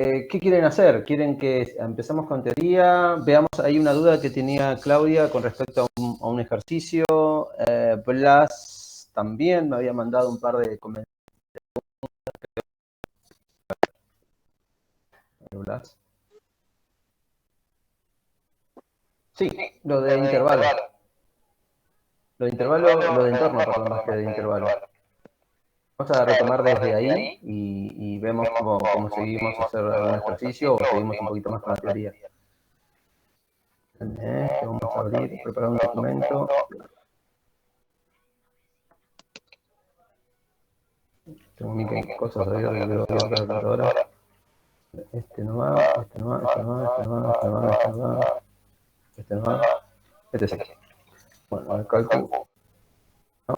¿Qué quieren hacer? ¿Quieren que empezamos con teoría? Veamos, hay una duda que tenía Claudia con respecto a un ejercicio. Blas también me había mandado un par de comentarios. Blas. Sí, lo de intervalo. Lo de intervalo, lo de entorno, perdón, más que de intervalo. Vamos a retomar desde ahí y vemos cómo seguimos a hacer algún ejercicio o seguimos un poquito más con la teoría. Vamos a abrir, preparar un documento. Tengo mil cosas abiertas, quiero abrir la computadora. Este no va, este no va, este no va, este no va, este no va, este no va, este no va, este sí. Bueno, el cálculo. No.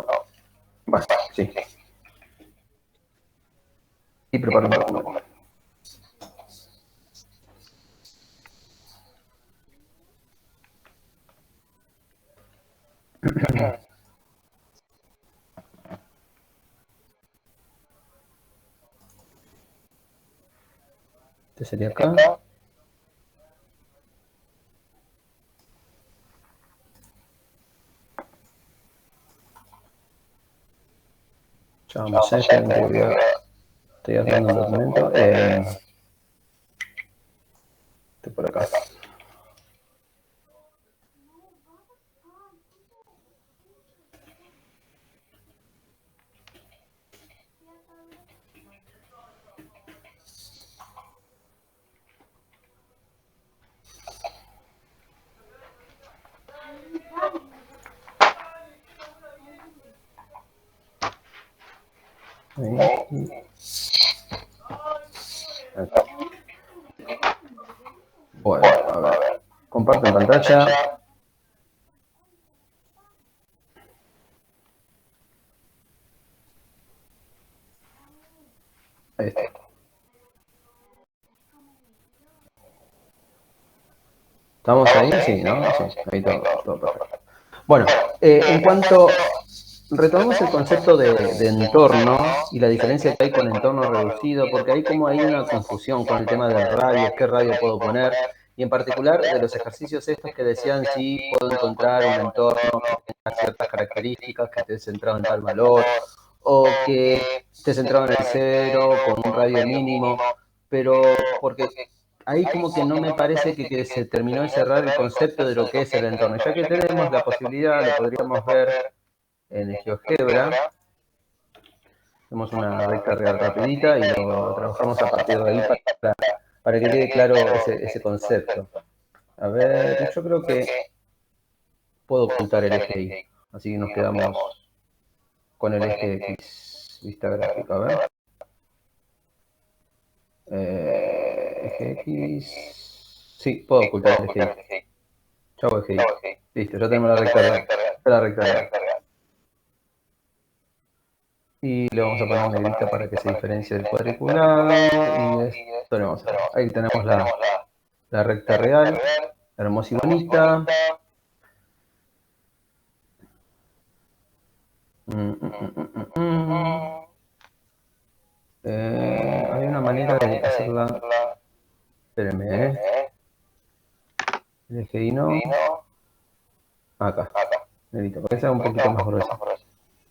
Bueno, sí. Y preparo un documento. Este sería acá. Ya vamos a estoy abriendo un documento. Estoy por acá. Ahí. Acá. Bueno, a ver. Comparto en pantalla. Ahí está. ¿Estamos ahí? Sí, ¿no? Sí, ahí todo perfecto. Bueno, en cuanto retomamos el concepto de entorno y la diferencia que hay con entorno reducido, porque hay como hay una confusión con el tema del radio, qué radio puedo poner, y en particular de los ejercicios estos que decían si puedo encontrar un entorno que tenga ciertas características, que esté centrado en tal valor, o que esté centrado en el cero, con un radio mínimo, pero porque ahí como que no me parece que se terminó de cerrar el concepto de lo que es el entorno. Ya que tenemos la posibilidad, lo podríamos ver en el GeoGebra. Hacemos una recta real rapidita y lo trabajamos a partir de ahí para que quede claro ese concepto. A ver, yo creo que puedo ocultar el eje Y, así que nos quedamos con el eje X, vista gráfica, a ver. Eje X, sí, puedo ocultar el eje Y. Chau eje Y. Listo, ya tenemos la recta real. Y le vamos a poner negrita para que se diferencie del cuadriculado. Y esto le vamos a ver. Ahí tenemos la recta real, hermosa y bonita. Hay una manera de hacerla. Espérenme, el eje Y no. Acá, negrita, para que sea un poquito más gruesa.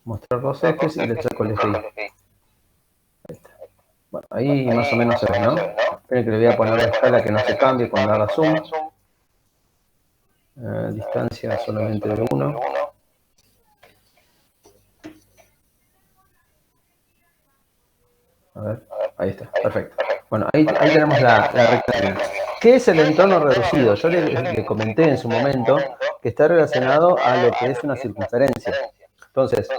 Mostrar los ejes y le saco el eje Y. Ahí está. Bueno, ahí más o menos se ve, ¿no? Esperen que le voy a poner la escala que no se cambie cuando haga zoom. Distancia solamente de 1. A ver, ahí está, perfecto. Bueno, ahí tenemos la recta real. ¿Qué es el entorno reducido? Yo le comenté en su momento que está relacionado a lo que es una circunferencia. Entonces,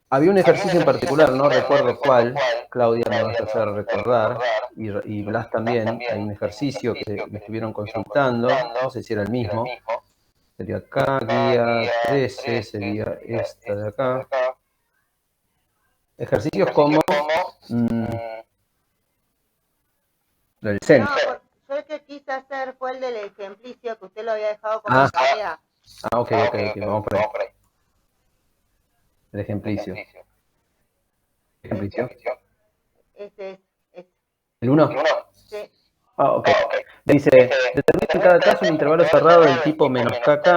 había un ejercicio en particular, no recuerdo cuál, Claudia me vas a hacer recordar, y Blas también, hay un ejercicio que me estuvieron consultando, no sé si era el mismo, sería acá, guía 13, sería esta de acá. Ejercicios como del centro. No, yo el que quise hacer fue el del ejemplicio que usted lo había dejado como tarea. Ok, vamos por ahí. El ejemplicio. ¿Ejemplicio? Este es. ¿El 1? Sí. Ok. Dice, determina en cada caso un intervalo cerrado del tipo menos kk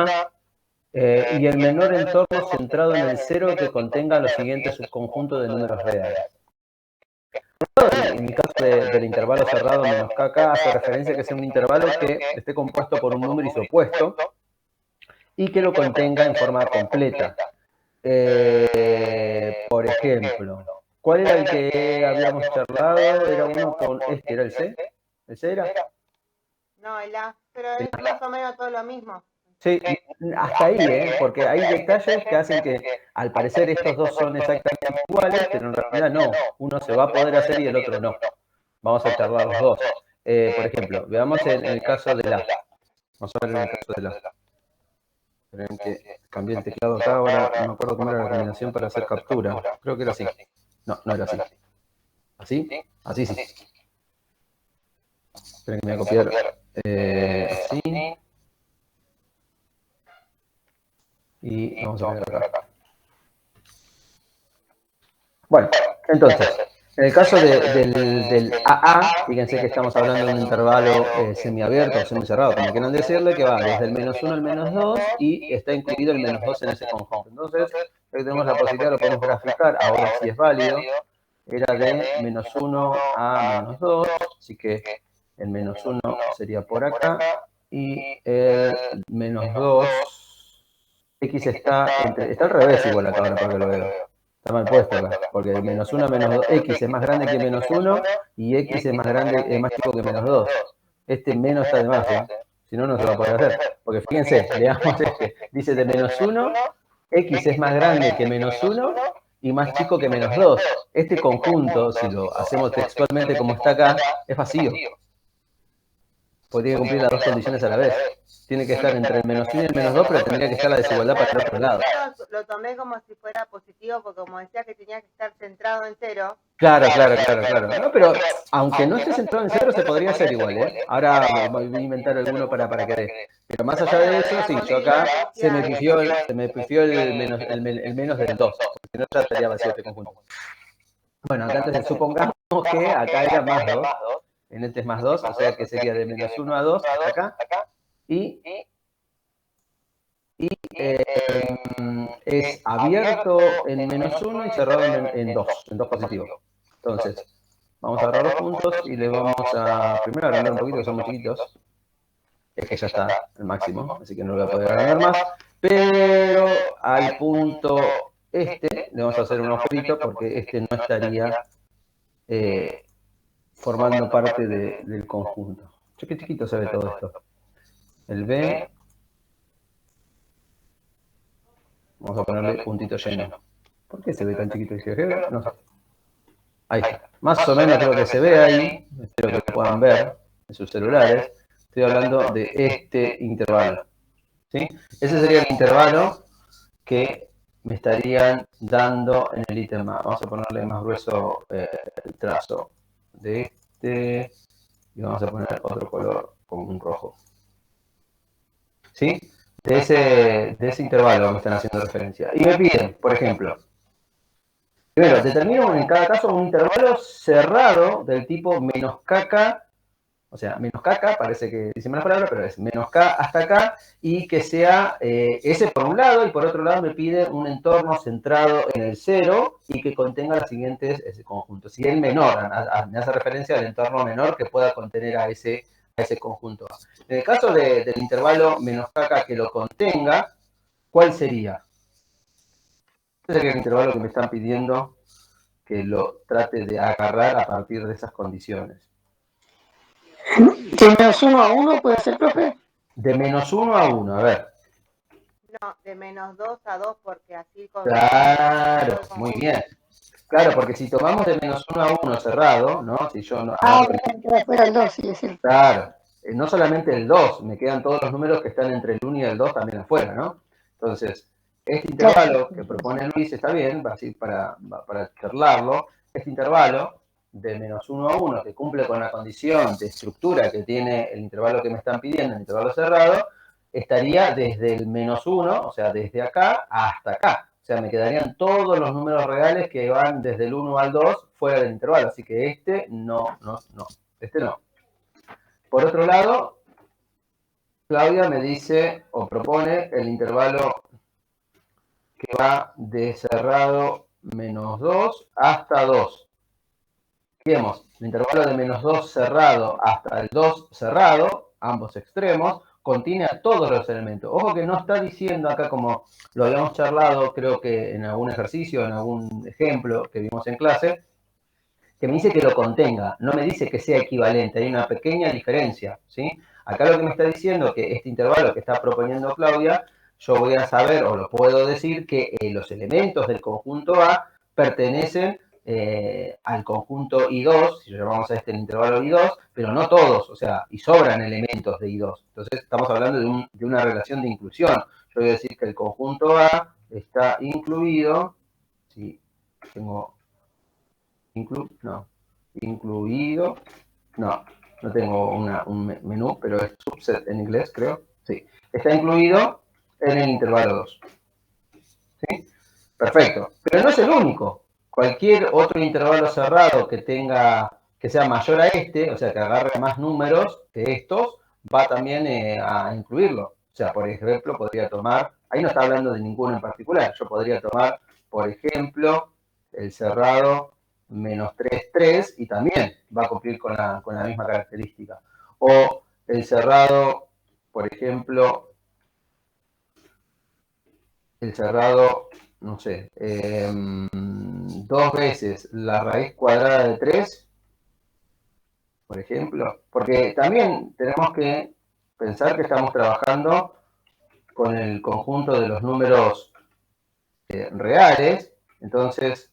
y el menor entorno centrado en el cero que contenga los siguientes subconjuntos de números reales. En el caso del intervalo cerrado menos kk hace referencia a que sea un intervalo que esté compuesto por un número y su opuesto y que lo contenga en forma completa. Por ejemplo, ¿cuál era el que habíamos charlado? Era uno con este, ¿era el C? ¿El C era? No, el A, pero es más o menos todo lo mismo. Sí, hasta ahí, porque hay detalles que hacen que al parecer estos dos son exactamente iguales, pero en realidad no. Uno se va a poder hacer y el otro no. Vamos a charlar los dos. Por ejemplo, veamos en el caso de la. Vamos a ver en el caso de la. Esperen que cambié el teclado acá, ahora no me acuerdo cómo era la combinación para hacer captura. Creo que era así. No, no era así. ¿Así? Así sí. Esperen que me voy a copiar. Así. Y vamos a poner acá. Bueno, entonces, en el caso del AA, fíjense que estamos hablando de un intervalo semiabierto o semicerrado, como quieran decirle, que va desde el menos 1 al menos 2 y está incluido el menos 2 en ese conjunto. Entonces, tenemos la posibilidad, lo podemos graficar, ahora sí es válido, era de menos 1 a menos 2, así que el menos 1 sería por acá y el menos 2, X está al revés igual acá ahora para que lo veo. Está mal puesto acá, porque el menos 1 menos 2, X es más grande que menos 1 y X es más grande, es más chico que menos 2. Este menos está de más, ¿eh? Si no, no se va a poder hacer. Porque fíjense, leamos este. Dice de menos 1, X es más grande que menos 1 y más chico que menos 2. Este conjunto, si lo hacemos textualmente como está acá, es vacío. Porque tiene que cumplir las dos condiciones a la vez. Tiene que estar entre el menos 1 y el menos 2, pero tendría que estar la desigualdad para el otro lado. Yo lo tomé como si fuera positivo, porque como decía que tenía que estar centrado en cero. Claro. No, pero aunque no esté centrado en cero, se podría hacer igual, ¿eh? Ahora voy a inventar alguno para que dé. Pero más allá de eso, sí, yo acá se me pifió el menos del 2, porque si no ya estaría vacío este conjunto. Bueno, acá entonces supongamos que acá era más 2, en este es más 2, o sea que sería de menos 1 a 2 hasta acá, y es abierto en menos 1 y cerrado en 2 positivo. Entonces, vamos a agarrar los puntos y le vamos a primero agrandar un poquito, que son muy chiquitos. Es que ya está el máximo, así que no lo voy a poder agrandar más. Pero al punto este le vamos a hacer un agujerito porque este no estaría formando parte del conjunto. Che, qué chiquito se ve todo esto. El B, vamos a ponerle puntito lleno. ¿Por qué se ve tan chiquito el GeoGebra? No sé. Ahí está. Más o menos creo que se ve ahí. Espero que lo puedan ver en sus celulares. Estoy hablando de este intervalo. ¿Sí? Ese sería el intervalo que me estarían dando en el ítem A. Vamos a ponerle más grueso el trazo de este. Y vamos a poner otro color como un rojo. ¿Sí? De ese intervalo me están haciendo referencia. Y me piden, por ejemplo, primero, determino en cada caso un intervalo cerrado del tipo menos kk, o sea, menos kk, parece que dice malas palabras, pero es menos k hasta acá, y que sea ese por un lado, y por otro lado me pide un entorno centrado en el cero y que contenga los siguientes conjuntos. Y el menor, me hace referencia al entorno menor que pueda contener a ese conjunto. En el caso del intervalo menos kk que lo contenga, ¿cuál sería? Este sería el intervalo que me están pidiendo que lo trate de agarrar a partir de esas condiciones. ¿De menos 1 a 1 puede ser, profe? De menos 1 a 1, a ver. No, de menos 2 a 2, porque así... Claro, muy bien. Claro, porque si tomamos de menos 1 a 1 cerrado, ¿no? Si yo no... queda fuera el 2, sí, es cierto. Claro, no solamente el 2, me quedan todos los números que están entre el 1 y el 2 también afuera, ¿no? Entonces, este intervalo que propone Luis está bien, así para charlarlo. Este intervalo de menos 1 a 1, que cumple con la condición de estructura que tiene el intervalo que me están pidiendo, el intervalo cerrado, estaría desde el menos 1, o sea, desde acá hasta acá. O sea, me quedarían todos los números reales que van desde el 1 al 2 fuera del intervalo. Así que este no. Este no. por otro lado, Claudia me dice o propone el intervalo que va de cerrado menos 2 hasta 2. Fijemos, el intervalo de menos 2 cerrado hasta el 2 cerrado, ambos extremos, contiene a todos los elementos. Ojo que no está diciendo acá, como lo habíamos charlado, creo que en algún ejercicio, en algún ejemplo que vimos en clase, que me dice que lo contenga, no me dice que sea equivalente, hay una pequeña diferencia, ¿sí? Acá lo que me está diciendo es que este intervalo que está proponiendo Claudia, yo voy a saber, o lo puedo decir, que los elementos del conjunto A pertenecen al conjunto I2, si lo llamamos a este el intervalo I2, pero no todos, o sea, y sobran elementos de I2. Entonces estamos hablando de una relación de inclusión. Yo voy a decir que el conjunto A está incluido, si tengo incluido, no tengo un menú, pero es subset en inglés, creo. Sí, está incluido en el intervalo 2. ¿Sí? Perfecto, pero no es el único. Cualquier otro intervalo cerrado que sea mayor a este, o sea, que agarre más números que estos, va también a incluirlo. O sea, por ejemplo, podría tomar, ahí no está hablando de ninguno en particular, yo podría tomar, por ejemplo, el cerrado menos 3, 3, y también va a cumplir con la misma característica. O el cerrado, por ejemplo, el cerrado, no sé, 2 veces la raíz cuadrada de 3, por ejemplo, porque también tenemos que pensar que estamos trabajando con el conjunto de los números reales, entonces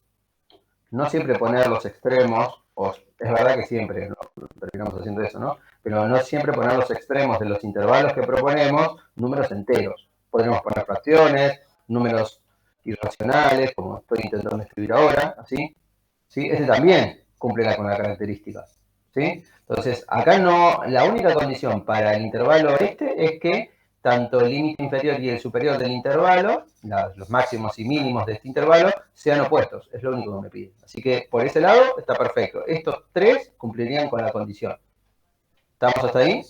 no siempre poner los extremos, o es verdad que siempre terminamos haciendo eso, ¿no? Pero no siempre poner los extremos de los intervalos que proponemos números enteros. Podemos poner fracciones, números irracionales, como estoy intentando escribir ahora, así. ¿Sí? Ese también cumple con la característica. ¿Sí? Entonces, acá no, la única condición para el intervalo este es que tanto el límite inferior y el superior del intervalo, los máximos y mínimos de este intervalo, sean opuestos. Es lo único que me pide. Así que por ese lado está perfecto. Estos tres cumplirían con la condición. ¿Estamos hasta ahí?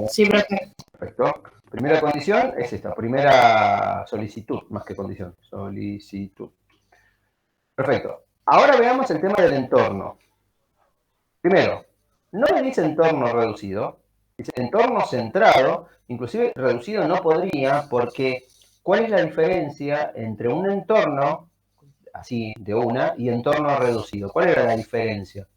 Sí, profe. Perfecto. Primera condición es esta, primera solicitud, más que condición, solicitud. Perfecto. Ahora veamos el tema del entorno. Primero, no me dice entorno reducido, dice entorno centrado, inclusive reducido no podría, porque ¿cuál es la diferencia entre un entorno, así de una, y entorno reducido? ¿Cuál era la diferencia?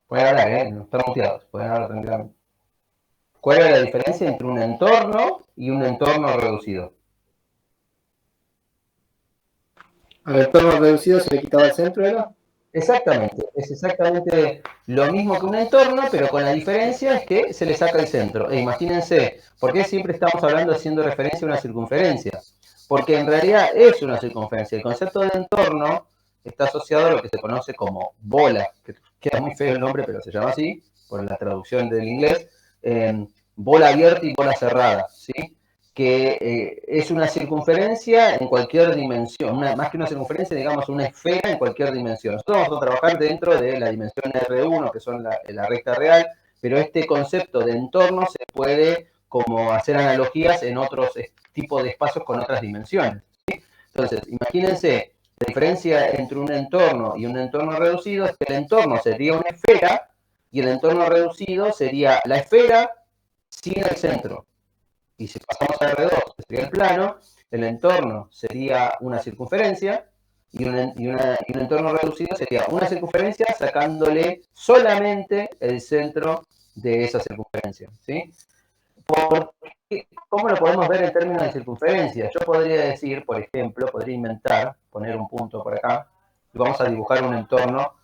Pueden hablar, no están muteados, pueden hablar tranquilamente. ¿Cuál era la diferencia entre un entorno y un entorno reducido? Al entorno reducido se le quitaba el centro, ¿era? Exactamente, es exactamente lo mismo que un entorno, pero con la diferencia es que se le saca el centro. E imagínense, ¿por qué siempre estamos hablando haciendo referencia a una circunferencia? Porque en realidad es una circunferencia. El concepto de entorno está asociado a lo que se conoce como bola, que queda muy feo el nombre, pero se llama así, por la traducción del inglés, bola abierta y bola cerrada, ¿sí? Que es una circunferencia en cualquier dimensión, más que una circunferencia, digamos una esfera en cualquier dimensión. Nosotros vamos a trabajar dentro de la dimensión R1, que son la recta real, pero este concepto de entorno se puede como hacer analogías en otros tipos de espacios con otras dimensiones, ¿sí? Entonces, imagínense, la diferencia entre un entorno y un entorno reducido es que el entorno sería una esfera y el entorno reducido sería la esfera sin el centro. Y si pasamos a R2, que sería el plano, el entorno sería una circunferencia y un entorno reducido sería una circunferencia sacándole solamente el centro de esa circunferencia, ¿sí? ¿Cómo lo podemos ver en términos de circunferencia? Yo podría decir, por ejemplo, podría inventar, poner un punto por acá, y vamos a dibujar un entorno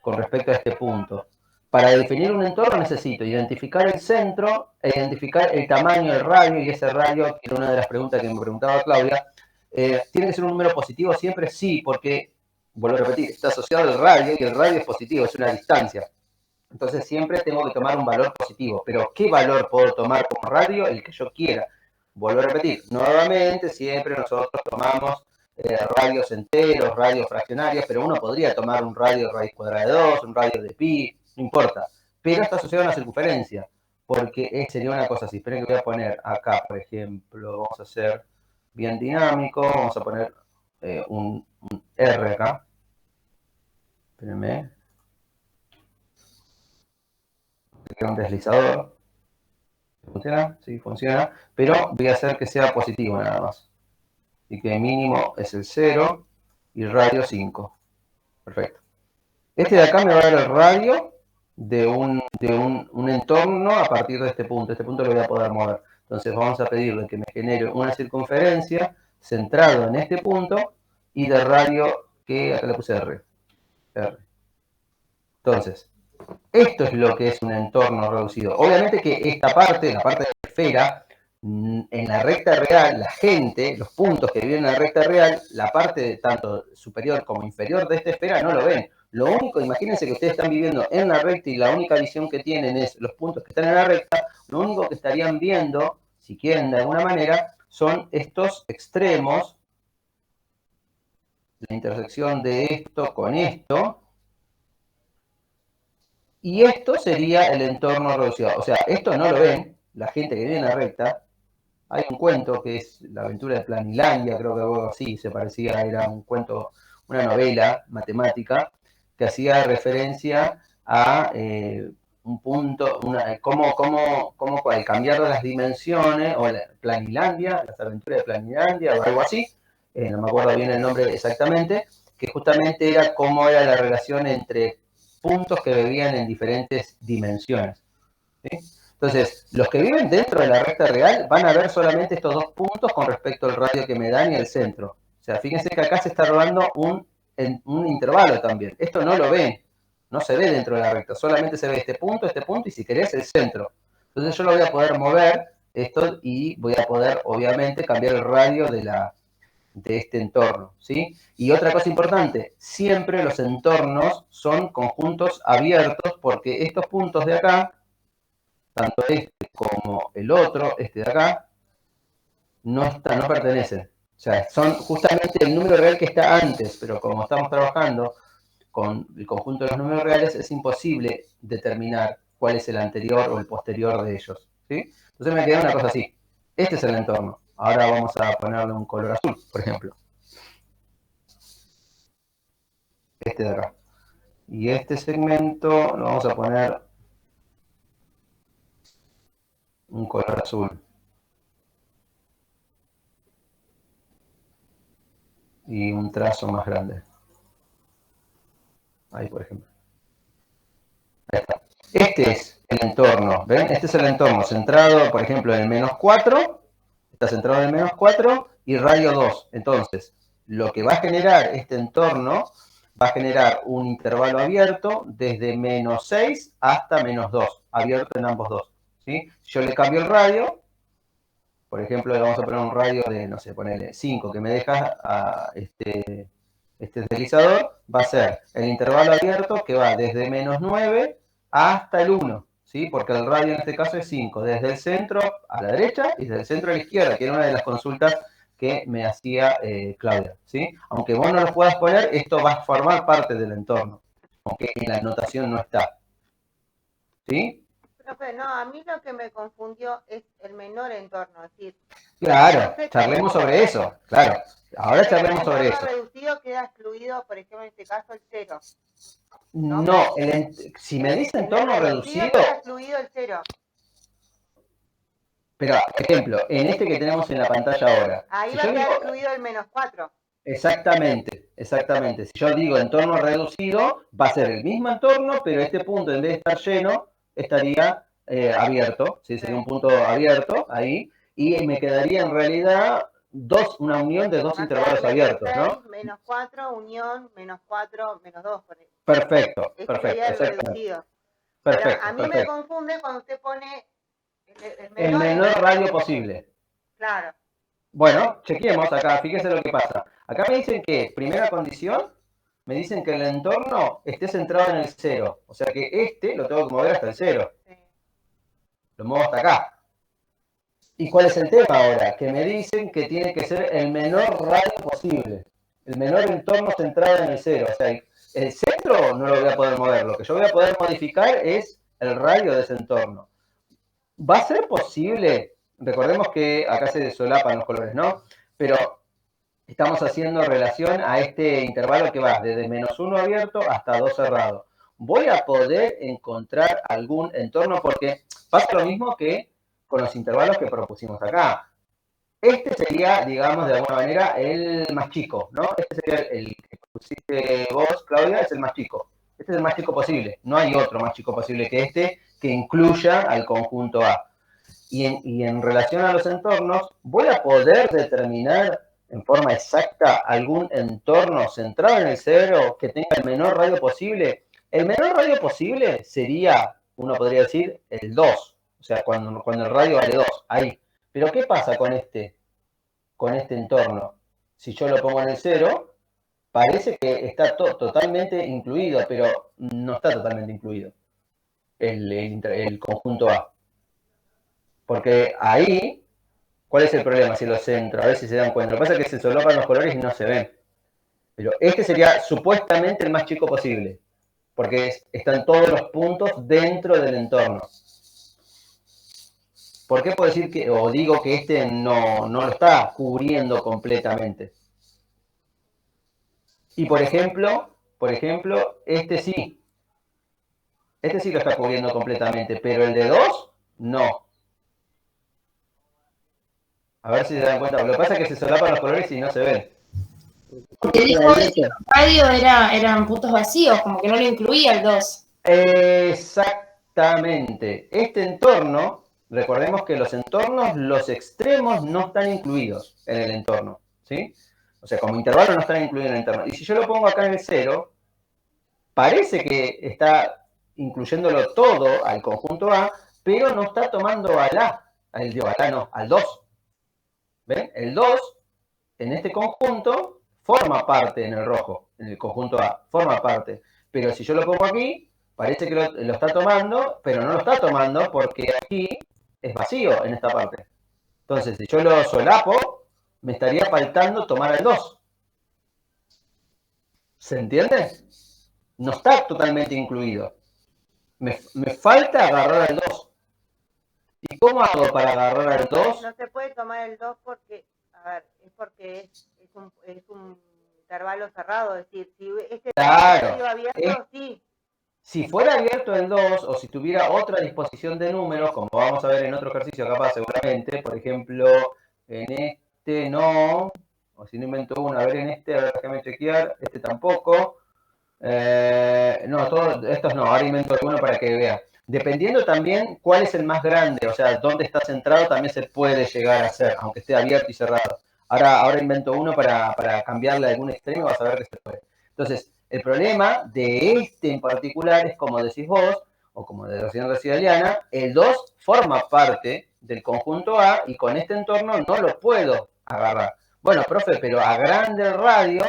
con respecto a este punto. Para definir un entorno necesito identificar el centro, identificar el tamaño del radio, y ese radio, que era una de las preguntas que me preguntaba Claudia, ¿tiene que ser un número positivo siempre? Sí, porque vuelvo a repetir, está asociado al radio y el radio es positivo, es una distancia. Entonces siempre tengo que tomar un valor positivo. Pero ¿qué valor puedo tomar como radio? El que yo quiera. Vuelvo a repetir, nuevamente siempre nosotros tomamos radios enteros, radios fraccionarios, pero uno podría tomar un radio de raíz cuadrada de 2, un radio de pi, no importa. Pero está asociado a una circunferencia, porque sería una cosa así. Esperen que voy a poner acá, por ejemplo, vamos a hacer bien dinámico, vamos a poner un R acá. Espérenme. Un deslizador. ¿Funciona? Sí, funciona. Pero voy a hacer que sea positivo nada más. Y que mínimo es el 0 y radio 5. Perfecto. Este de acá me va a dar el radio de un entorno a partir de este punto. Este punto lo voy a poder mover. Entonces vamos a pedirle que me genere una circunferencia centrado en este punto y de radio que acá le puse R. Entonces, esto es lo que es un entorno reducido. Obviamente que esta parte, la parte de la esfera, en la recta real, la gente, los puntos que viven en la recta real, la parte de tanto superior como inferior de esta esfera no lo ven. Lo único, imagínense que ustedes están viviendo en la recta y la única visión que tienen es los puntos que están en la recta, lo único que estarían viendo, si quieren de alguna manera, son estos extremos, la intersección de esto con esto, y esto sería el entorno reducido. O sea, esto no lo ven la gente que vive en la recta. Hay un cuento que es La aventura de Planilandia, creo que algo así se parecía, era un cuento, una novela matemática que hacía referencia a un punto, cómo al cambiar las dimensiones, o Planilandia, las aventuras de Planilandia o algo así, no me acuerdo bien el nombre exactamente, que justamente era cómo era la relación entre puntos que vivían en diferentes dimensiones. ¿Sí? Entonces, los que viven dentro de la recta real van a ver solamente estos dos puntos con respecto al radio que me dan y el centro. O sea, fíjense que acá se está rodando un intervalo también. Esto no lo ven, no se ve dentro de la recta, solamente se ve este punto y si querés el centro. Entonces yo lo voy a poder mover esto y voy a poder obviamente cambiar el radio de este entorno, ¿sí? Y otra cosa importante, siempre los entornos son conjuntos abiertos porque estos puntos de acá, tanto este como el otro, este de acá, no pertenecen. O sea, son justamente el número real que está antes, pero como estamos trabajando con el conjunto de los números reales, es imposible determinar cuál es el anterior o el posterior de ellos, ¿sí? Entonces me queda una cosa así. Este es el entorno. Ahora vamos a ponerle un color azul, por ejemplo. Este de acá. Y este segmento lo vamos a poner un color azul. Y un trazo más grande. Ahí, por ejemplo. Ahí está. Este es el entorno, ¿ven? Este es el entorno centrado, por ejemplo, en el menos 4. Está centrado en el menos 4 y radio 2. Entonces, lo que va a generar este entorno va a generar un intervalo abierto desde menos 6 hasta menos 2, abierto en ambos dos, ¿sí? Yo le cambio el radio, por ejemplo, le vamos a poner un radio de, no sé, ponele 5, que me deja a este deslizador, va a ser el intervalo abierto que va desde menos 9 hasta el 1, ¿sí? Porque el radio en este caso es 5, desde el centro a la derecha y desde el centro a la izquierda, que era una de las consultas que me hacía Claudia, ¿sí? Aunque vos no lo puedas poner, esto va a formar parte del entorno, aunque en la anotación no está, ¿sí? Profe, no, a mí lo que me confundió es el menor entorno, es decir... Claro, charlemos sobre eso, claro. Ahora charlemos sobre eso. El entorno reducido queda excluido, por ejemplo, en este caso, el 0. No, si me dice entorno reducido... queda excluido el 0. Pero, por ejemplo, en este que tenemos en la pantalla ahora. Ahí va a quedar excluido el menos 4. Exactamente, exactamente. Si yo digo entorno reducido, va a ser el mismo entorno, pero este punto, en vez de estar lleno, estaría abierto. ¿Sí? Sería un punto abierto ahí. Y me quedaría en realidad una unión de dos intervalos abiertos, ¿no? Menos 4, unión, menos 4, menos 2. Perfecto, Este perfecto. sería el reducido. Perfecto. Pero a mí me confunde cuando usted pone el menor radio posible. Claro. Bueno, chequeemos acá, fíjense lo que pasa. Acá me dicen que primera condición me dicen que el entorno esté centrado en el 0. O sea que lo tengo que mover hasta el 0. Sí. Lo muevo hasta acá. ¿Y cuál es el tema ahora? Que me dicen que tiene que ser el menor radio posible. El menor entorno centrado en el 0. O sea, el centro no lo voy a poder mover. Lo que yo voy a poder modificar es el radio de ese entorno. ¿Va a ser posible? Recordemos que acá se solapan los colores, ¿no? Pero estamos haciendo relación a este intervalo que va desde -1 abierto hasta 2 cerrado. Voy a poder encontrar algún entorno porque pasa lo mismo que con los intervalos que propusimos acá. Este sería, digamos, de alguna manera, el más chico, ¿no? Este sería el que pusiste vos, Claudia, es el más chico. Este es el más chico posible. No hay otro más chico posible que este que incluya al conjunto A. Y en relación a los entornos, voy a poder determinar en forma exacta algún entorno centrado en el 0 que tenga el menor radio posible. El menor radio posible sería, uno podría decir, el 2. O sea, cuando el radio vale 2, ahí. Pero ¿qué pasa con este entorno? Si yo lo pongo en el 0, parece que está totalmente incluido, pero no está totalmente incluido el conjunto A. Porque ahí, ¿cuál es el problema si lo centro? A ver si se dan cuenta. Lo que pasa es que se solapan los colores y no se ven. Pero este sería supuestamente el más chico posible, porque están todos los puntos dentro del entorno. ¿Por qué puedo decir que, o digo que este no lo está cubriendo completamente? Y por ejemplo, este sí. Este sí lo está cubriendo completamente, pero el de 2, no. A ver si se dan cuenta. Lo que pasa es que se solapan los colores y no se ven. Porque dijo que el radio eran puntos vacíos, como que no lo incluía el 2. Exactamente. Este entorno, recordemos que los entornos, los extremos no están incluidos en el entorno, ¿sí? O sea, como intervalo no están incluidos en el entorno. Y si yo lo pongo acá en el 0, parece que está incluyéndolo todo al conjunto A, pero no está tomando al A. Al 2. ¿Ven? El 2, en este conjunto, forma parte en el rojo, en el conjunto A, forma parte. Pero si yo lo pongo aquí, parece que lo está tomando, pero no lo está tomando porque aquí es vacío en esta parte. Entonces, si yo lo solapo, me estaría faltando tomar el 2. ¿Se entiende? No está totalmente incluido. Me falta agarrar el 2. ¿Y cómo hago para agarrar al 2? No se puede tomar el 2 porque, a ver, es porque es un intervalo cerrado, es decir, si este claro, abierto, sí. Si fuera abierto el 2 o si tuviera otra disposición de números, como vamos a ver en otro ejercicio capaz seguramente, por ejemplo, en este no, o si no invento uno, a ver en este, a ver, déjame chequear, este tampoco, no, todos estos no, ahora invento uno para que vean. Dependiendo también cuál es el más grande, o sea, dónde está centrado también se puede llegar a hacer, aunque esté abierto y cerrado. Ahora invento uno para cambiarle a algún extremo, vas a ver que se puede. Entonces, el problema de este en particular es, como decís vos, o como decía Eliana, el 2 forma parte del conjunto A y con este entorno no lo puedo agarrar. Bueno, profe, pero agrande el radio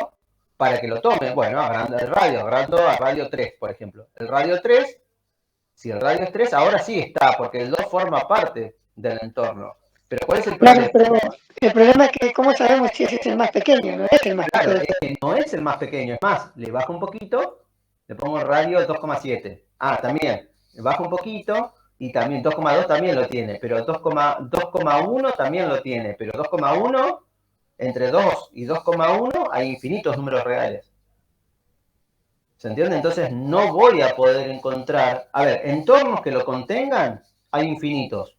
para que lo tome. Bueno, agrando el radio, agrando a radio 3, por ejemplo. El radio 3, si el radio es 3, ahora sí está, porque el 2 forma parte del entorno. Pero ¿cuál es el problema? Claro, pero el problema es que, ¿cómo sabemos si ese es el más pequeño? No es el más Claro, pequeño. no es el más pequeño. Es más, le bajo un poquito, le pongo el radio 2,7. Ah, también, le bajo un poquito y también 2,2 también lo tiene, pero 2,1 también lo tiene, pero 2,1, entre 2 y 2,1 hay infinitos números reales. ¿Se entiende? Entonces no voy a poder encontrar, a ver, entornos que lo contengan, hay infinitos.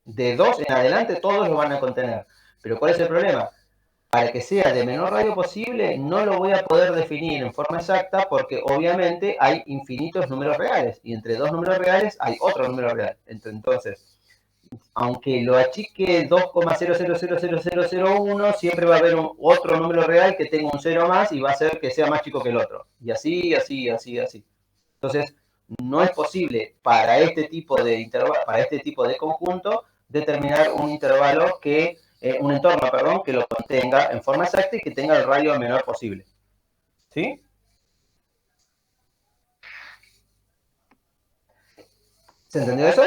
De 2 en adelante todos lo van a contener. Pero ¿cuál es el problema? Para que sea de menor radio posible, no lo voy a poder definir en forma exacta porque obviamente hay infinitos números reales y entre dos números reales hay otro número real. Entonces, aunque lo achique 2,000001, siempre va a haber otro número real que tenga un 0 más y va a hacer que sea más chico que el otro. Y así. Entonces, no es posible para este tipo de conjunto determinar un intervalo un entorno, que lo contenga en forma exacta y que tenga el radio menor posible. ¿Sí? ¿Se entendió eso?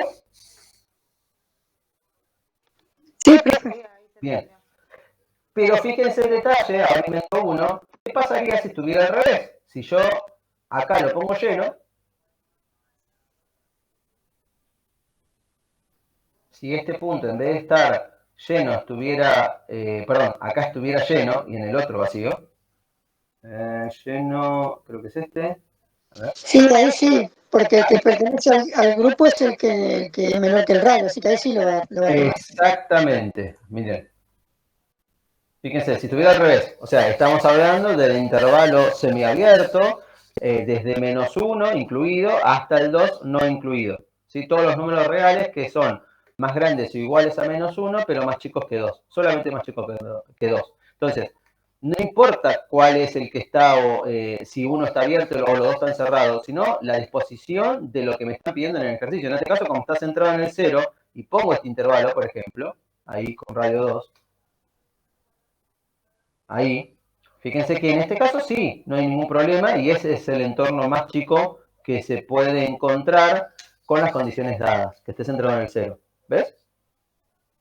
Sí, profe. Sí, ahí se Bien. entendió. Pero fíjense el detalle, ahora invento uno, ¿qué pasaría si estuviera al revés? Si yo acá lo pongo lleno, si este punto en vez de estar lleno estuviera, perdón, acá estuviera lleno y en el otro vacío, lleno, creo que es este, a ver. Sí, ahí sí, porque el que pertenece al grupo es el que es menor que el radio, así que ahí sí lo va a tomar. Exactamente, miren. Fíjense, si estuviera al revés, o sea, estamos hablando del intervalo semiabierto, desde -1 incluido hasta el 2 no incluido. ¿Sí? Todos los números reales que son más grandes o iguales a -1, pero más chicos que 2. Solamente más chicos que 2. Entonces, no importa cuál es el que está, o si uno está abierto o los dos están cerrados, sino la disposición de lo que me están pidiendo en el ejercicio. En este caso, como está centrado en el 0, y pongo este intervalo, por ejemplo, ahí con radio 2, ahí, fíjense que en este caso sí, no hay ningún problema y ese es el entorno más chico que se puede encontrar con las condiciones dadas, que esté centrado en el 0. ¿Ves?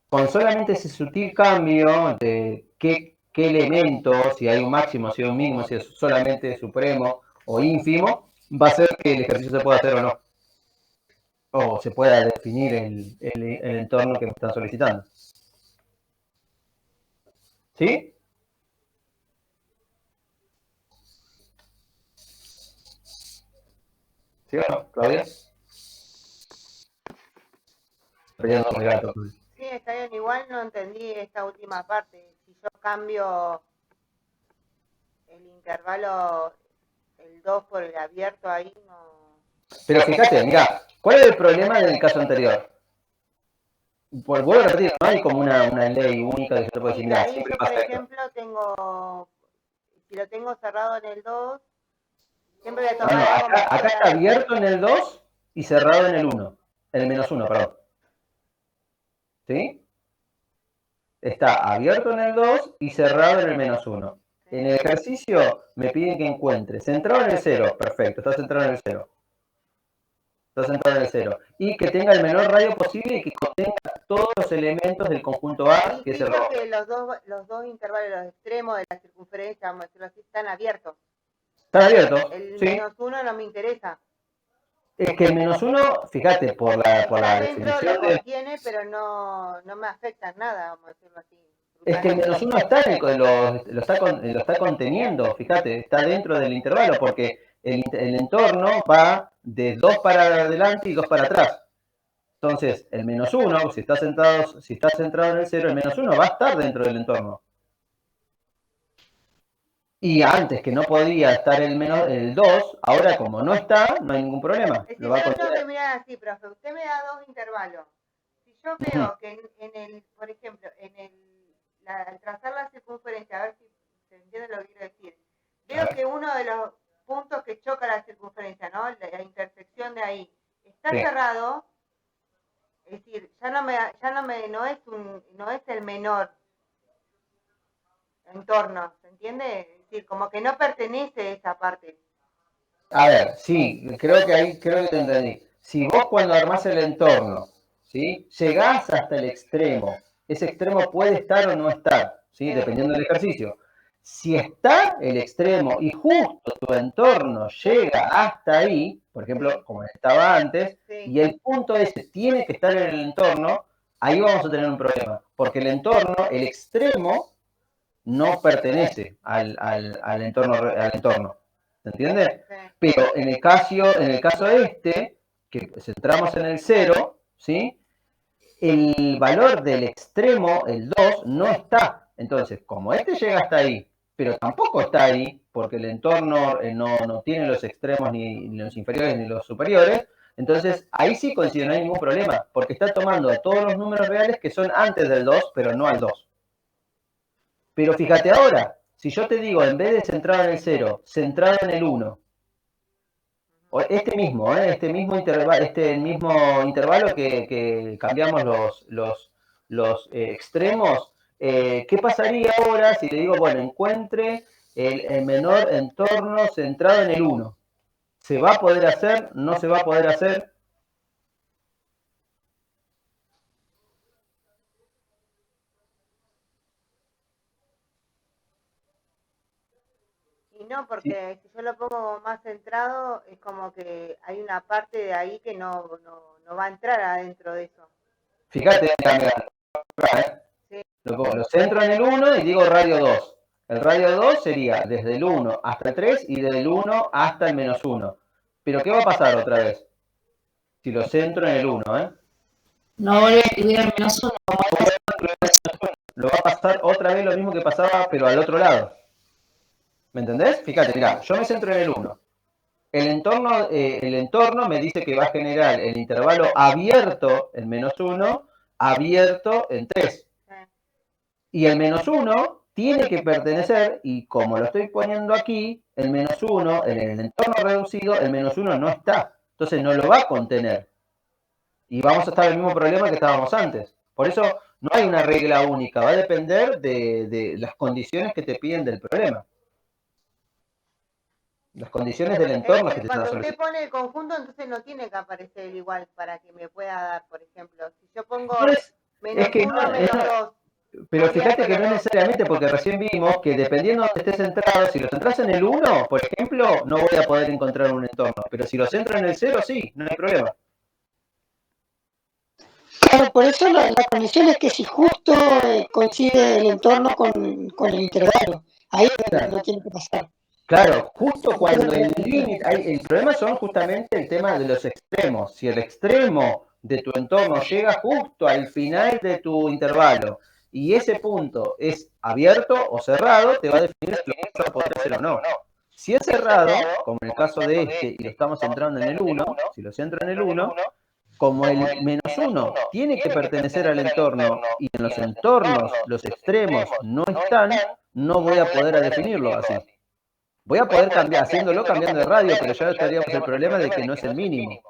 Con solamente ese sutil cambio de qué elemento, si hay un máximo, si hay un mínimo, si es solamente supremo o ínfimo, va a hacer que el ejercicio se pueda hacer o no. O se pueda definir el entorno que me están solicitando. ¿Sí? ¿Sí o no, Claudia? Peleando con el gato. Sí, está bien. Igual no entendí esta última parte. Si yo cambio el intervalo, el 2 por el abierto, ahí no... Pero fíjate, mira, ¿cuál es el problema del caso anterior? Pues vuelvo a repetir, no hay como una ley única que yo te puedo decir, mira, ahí siempre yo, por pasa esto. ejemplo, si lo tengo cerrado en el 2, siempre voy a No, tomar algo más acá está abierto en el 2 y cerrado en el 1. En el -1, perdón. ¿Sí? Está abierto en el 2 y cerrado en el -1. En el ejercicio me piden que encuentre centrado en el 0. Perfecto, está centrado en el 0. Está centrado en el 0. Y que tenga el menor radio posible y que contenga todos los elementos del conjunto A, que es el rojo. que los dos intervalos, los extremos de la circunferencia, vamos a decirlo así, están abiertos. ¿Están abiertos? El Sí. -1 no me interesa. Es que el -1, fíjate, por la definición lo contiene, pero no me afecta en nada, vamos a decirlo así. Es que el -1 está lo está conteniendo, fíjate, está dentro del intervalo, porque el entorno va de 2 para adelante y 2 para atrás. Entonces, el -1, si está centrado en el 0, el -1 va a estar dentro del entorno. Y antes que no podía estar el 2, ahora como no está, no hay ningún problema. Es Lo va a yo tengo contener. que mirar así, profe. Usted me da dos intervalos. Si yo veo que por ejemplo, al trazar la circunferencia, a ver si se entiende lo que quiero decir, veo que uno de los puntos que choca la circunferencia, ¿no? La intersección de ahí, está cerrado, es decir, no es el menor entorno, ¿se entiende? Es decir, como que no pertenece a esa parte. A ver, sí, creo que te entendí. Si vos cuando armás el entorno, ¿sí? Llegás hasta el extremo, ese extremo puede estar o no estar, ¿sí? Dependiendo del ejercicio. Si está el extremo y justo tu entorno llega hasta ahí, por ejemplo, como estaba antes, y el punto ese tiene que estar en el entorno, ahí vamos a tener un problema, porque el entorno, el extremo, no pertenece al entorno. ¿Se entiende? Pero en el caso este, que centramos en el 0, ¿sí? El valor del extremo, el 2, no está. Entonces, como este llega hasta ahí, pero tampoco está ahí, porque el entorno no tiene los extremos ni los inferiores ni los superiores, entonces ahí sí coincide, no hay ningún problema, porque está tomando todos los números reales que son antes del 2, pero no al 2. Pero fíjate ahora, si yo te digo, en vez de centrado en el 0, centrado en el 1, este mismo intervalo que cambiamos los extremos, ¿qué pasaría ahora si le digo, bueno, encuentre el menor entorno centrado en el 1? ¿Se va a poder hacer? ¿No se va a poder hacer? no, porque si yo lo pongo más centrado, es como que hay una parte de ahí que no va a entrar adentro de eso. Fíjate, Sí. lo centro en el 1 y digo radio 2. El radio 2 sería desde el 1 hasta el 3 y desde el 1 hasta el menos 1. Pero ¿qué va a pasar otra vez? Si lo centro en el 1, No vuelve a escribir el menos 1. lo va a pasar otra vez lo mismo que pasaba, pero al otro lado. ¿Me entendés? Fíjate, mirá, yo me centro en el 1. El entorno me dice que va a generar el intervalo abierto en menos 1, abierto en 3. Y el menos 1 tiene que pertenecer, y como lo estoy poniendo aquí, el menos 1, en el entorno reducido, el menos 1 no está. Entonces no lo va a contener. Y vamos a estar en el mismo problema que estábamos antes. Por eso no hay una regla única, va a depender de las condiciones que te piden del problema. Las condiciones del entorno que te están Cuando usted solicitando. pone el conjunto, entonces no tiene que aparecer igual para que me pueda dar, por ejemplo, si yo pongo menos 1, menos 2. Pero fíjate que no necesariamente, porque recién vimos que dependiendo de donde estés centrado, si lo centras en el 1, por ejemplo, no voy a poder encontrar un entorno. Pero si lo centro en el 0, sí, no hay problema. Claro, por eso la condición es que si justo coincide el entorno con el intervalo, ahí no tiene que pasar. Claro, justo cuando el límite, el problema son justamente el tema de los extremos. Si el extremo de tu entorno llega justo al final de tu intervalo y ese punto es abierto o cerrado, te va a definir si lo vas a poder hacer o no. Si es cerrado, como en el caso de este, y lo estamos centrando en el 1, si lo centro en el 1, como el menos 1 tiene que pertenecer al entorno y en los entornos los extremos no están, no voy a poder definirlo así. Voy a poder cambiar, cambiando de radio, pero ya estaríamos el problema de que no es el mínimo.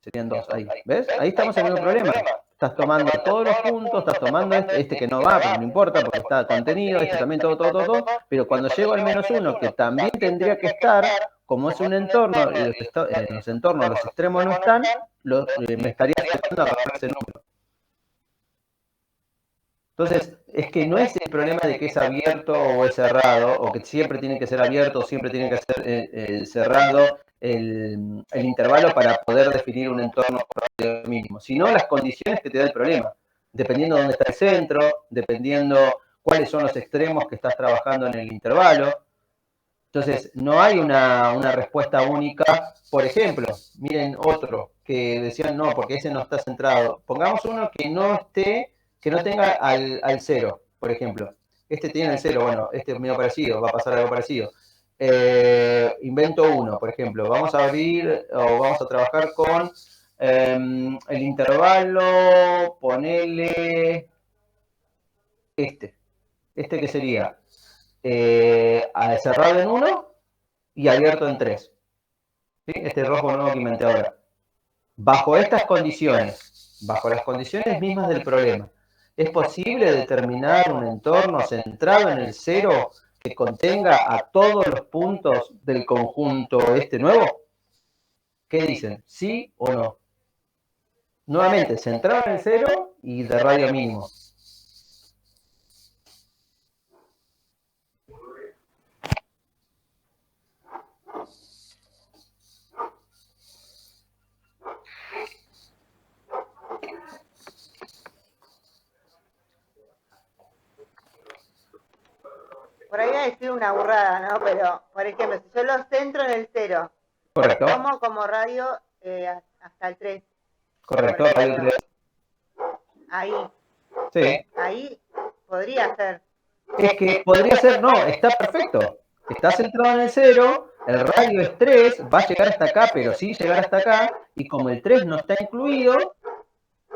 Serían 2 ahí. ¿Ves? Ahí estamos en el mismo problema. Estás tomando todos los puntos, estás tomando este que no va, pero no importa porque está contenido, este también, todo. Pero cuando llego al menos 1, que también tendría que estar, como es un entorno, y los entornos, los extremos no están, me estaría afectando a bajar ese número. Entonces, es que no es el problema de que es abierto o es cerrado, o que siempre tiene que ser abierto o siempre tiene que ser cerrado el intervalo para poder definir un entorno mínimo, sino las condiciones que te da el problema, dependiendo de dónde está el centro, dependiendo cuáles son los extremos que estás trabajando en el intervalo. Entonces, no hay una respuesta única. Por ejemplo, miren otro que decían, no, porque ese no está centrado. Pongamos uno que no tenga al 0, por ejemplo. Este tiene el 0, bueno, este es medio parecido, va a pasar algo parecido. Invento uno, por ejemplo. Vamos a abrir o vamos a trabajar con el intervalo, ponele este que sería cerrado en 1 y abierto en 3. ¿Sí? Este rojo nuevo que inventé ahora. Bajo estas condiciones, bajo las condiciones mismas del problema, ¿es posible determinar un entorno centrado en el 0 que contenga a todos los puntos del conjunto este nuevo? ¿Qué dicen? ¿Sí o no? Nuevamente, centrado en el 0 y de radio mínimo. Por ahí voy a decir una burrada, ¿no? Pero, por ejemplo, si yo lo centro en el 0, Correcto. tomo como radio hasta el 3. Correcto, radio 3. Ahí. Sí. Ahí podría ser. Es que podría ser, no, está perfecto. Está centrado en el 0, el radio es 3, va a llegar hasta acá, pero sí llegar hasta acá, y como el 3 no está incluido,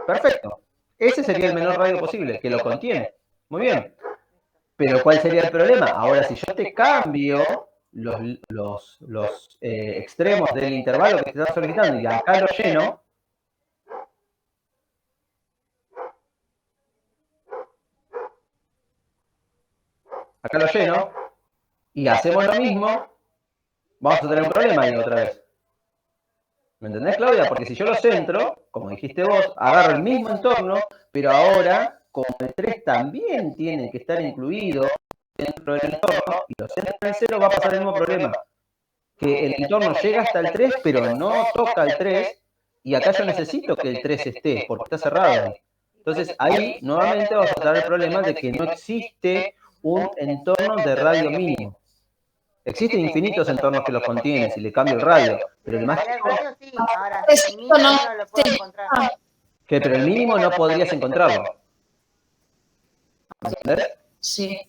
perfecto. Ese sería el menor radio posible, que lo contiene. Muy bien. Pero ¿cuál sería el problema? Ahora, si yo te cambio los extremos del intervalo que te estás solicitando y acá lo lleno, y hacemos lo mismo, vamos a tener un problema ahí otra vez. ¿Me entendés, Claudia? Porque si yo lo centro, como dijiste vos, agarro el mismo entorno, pero ahora, como el 3 también tiene que estar incluido dentro del entorno y lo centra en el 0, va a pasar el mismo problema. Que el entorno llega hasta el 3, pero no toca el 3, y acá yo necesito que el 3 esté, porque está cerrado ahí. Entonces ahí nuevamente vamos a tratar el problema de que no existe un entorno de radio mínimo. Existen infinitos entornos que los contienen, si le cambio el radio, pero el El máximo... radio sí, ahora el mínimo no lo puedo encontrar. ¿Qué? Pero el mínimo no podrías encontrarlo. ¿Entendés? Sí.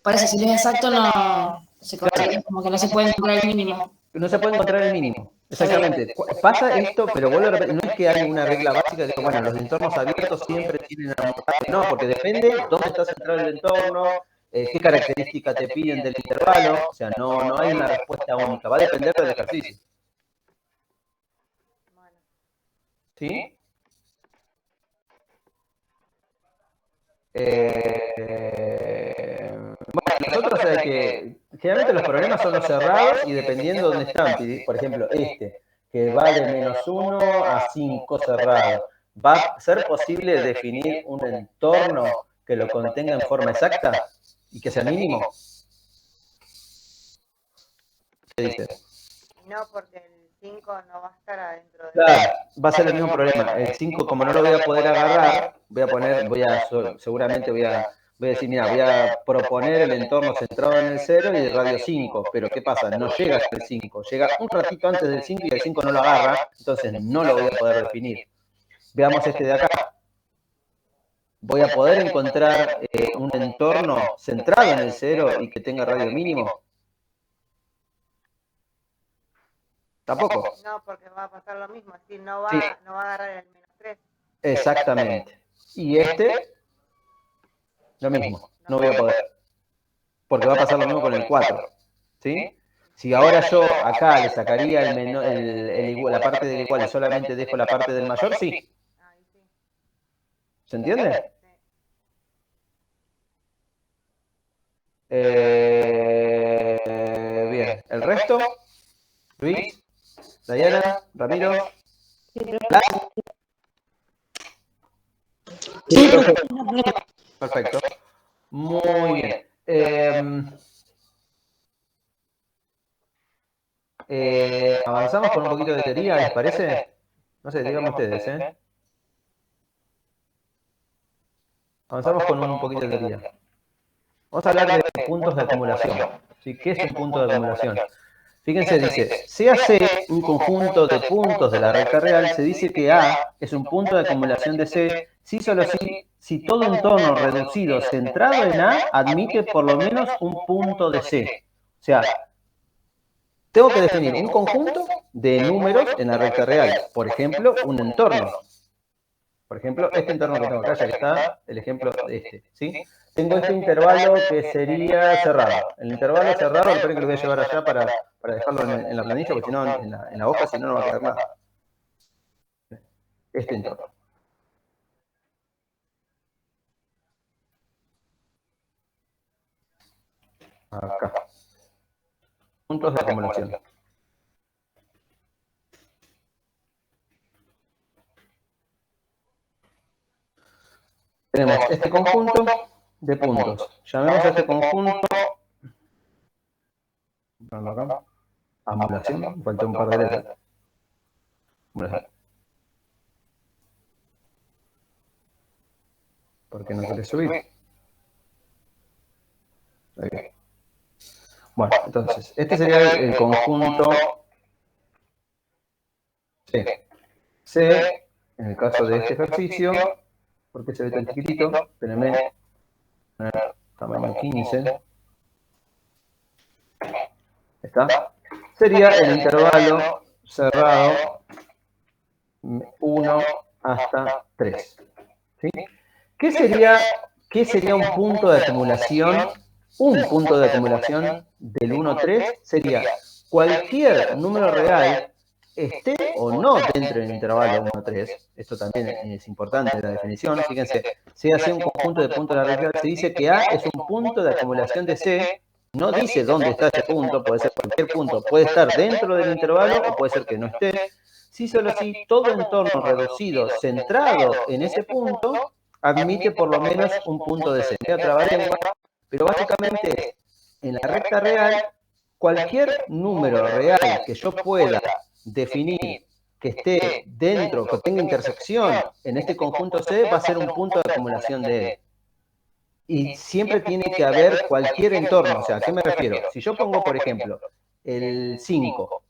Parece, si lo es exacto, no se consigue, como que no se puede encontrar el mínimo. No se puede encontrar el mínimo. Exactamente. Pasa esto, pero vuelvo a repetir, no es que hay una regla básica de que, bueno, los entornos abiertos siempre tienen una... No, porque depende dónde está centrado el entorno, qué características te piden del intervalo, o sea, no hay una respuesta única, va a depender del ejercicio. ¿Sí? Bueno, nosotros generalmente los problemas son los cerrados y dependiendo de dónde están, por ejemplo, que va de -1 a 5 cerrado, ¿va a ser posible definir un entorno que lo contenga en forma exacta y que sea mínimo? ¿Qué dices? No, porque el 5 no va a estar adentro de... Claro, va a ser el mismo problema. El 5, como no lo voy a poder agarrar, seguramente voy a decir, mira, voy a proponer el entorno centrado en el 0 y el radio 5, pero ¿qué pasa? No llega hasta el 5, llega un ratito antes del 5 y el 5 no lo agarra, entonces no lo voy a poder definir. Veamos este de acá. Voy a poder encontrar un entorno centrado en el 0 y que tenga radio mínimo. Tampoco. No, porque va a pasar lo mismo, es decir, no va a agarrar el -3. Exactamente. Y lo mismo, no voy a poder. Porque va a pasar lo mismo con el 4. ¿Sí? Si ahora yo acá le sacaría la parte del igual y solamente dejo la parte del mayor, sí. ¿Se entiende? Bien, el resto, Luis, Dayana, Ramiro. Sí, perfecto. Muy bien. Avanzamos con un poquito de teoría, ¿les parece? No sé, díganme ustedes, ¿eh? Avanzamos con un poquito de teoría. Vamos a hablar de puntos de acumulación. ¿Sí? ¿Qué es un punto de acumulación? Fíjense, dice, se hace un conjunto de puntos de la recta real, se dice que A es un punto de acumulación de C, solo si todo entorno reducido centrado en A admite por lo menos un punto de C. O sea, tengo que definir un conjunto de números en la recta real. Por ejemplo, un entorno. Por ejemplo, este entorno que tengo acá, ya que está el ejemplo de este, ¿sí? Tengo este intervalo que sería cerrado. El intervalo cerrado, esperen que lo voy a llevar allá para dejarlo en la planilla, porque si no, en la hoja, si no, no va a quedar nada. Este entorno. Acá. Puntos de acumulación. Tenemos este conjunto de puntos. Llamemos a este conjunto acumulación, falta un par de letras. ¿Por qué no querés subir? Ahí bien. Bueno, entonces, este sería el conjunto C. C, en el caso de este ejercicio, porque se ve tan chiquitito, espérenme, tamaño 15. ¿Está? Sería el intervalo cerrado 1 hasta 3. ¿Sí? ¿Qué sería un punto de acumulación? Un punto de acumulación del 1 a 3 sería cualquier número real esté o no dentro del intervalo 1 a 3. Esto también es importante la definición. Fíjense, se hace un conjunto de puntos de la regla. Se dice que A es un punto de acumulación de C. No dice dónde está ese punto, puede ser cualquier punto. Puede estar dentro del intervalo o puede ser que no esté. Si solo si todo entorno reducido centrado en ese punto admite por lo menos un punto de C. Voy a trabar pero básicamente en la recta real, cualquier número real que yo pueda definir que esté dentro, que tenga intersección en este conjunto C, va a ser un punto de acumulación de él. Y siempre tiene que haber cualquier entorno. O sea, ¿a qué me refiero? Si yo pongo, por ejemplo, el 5,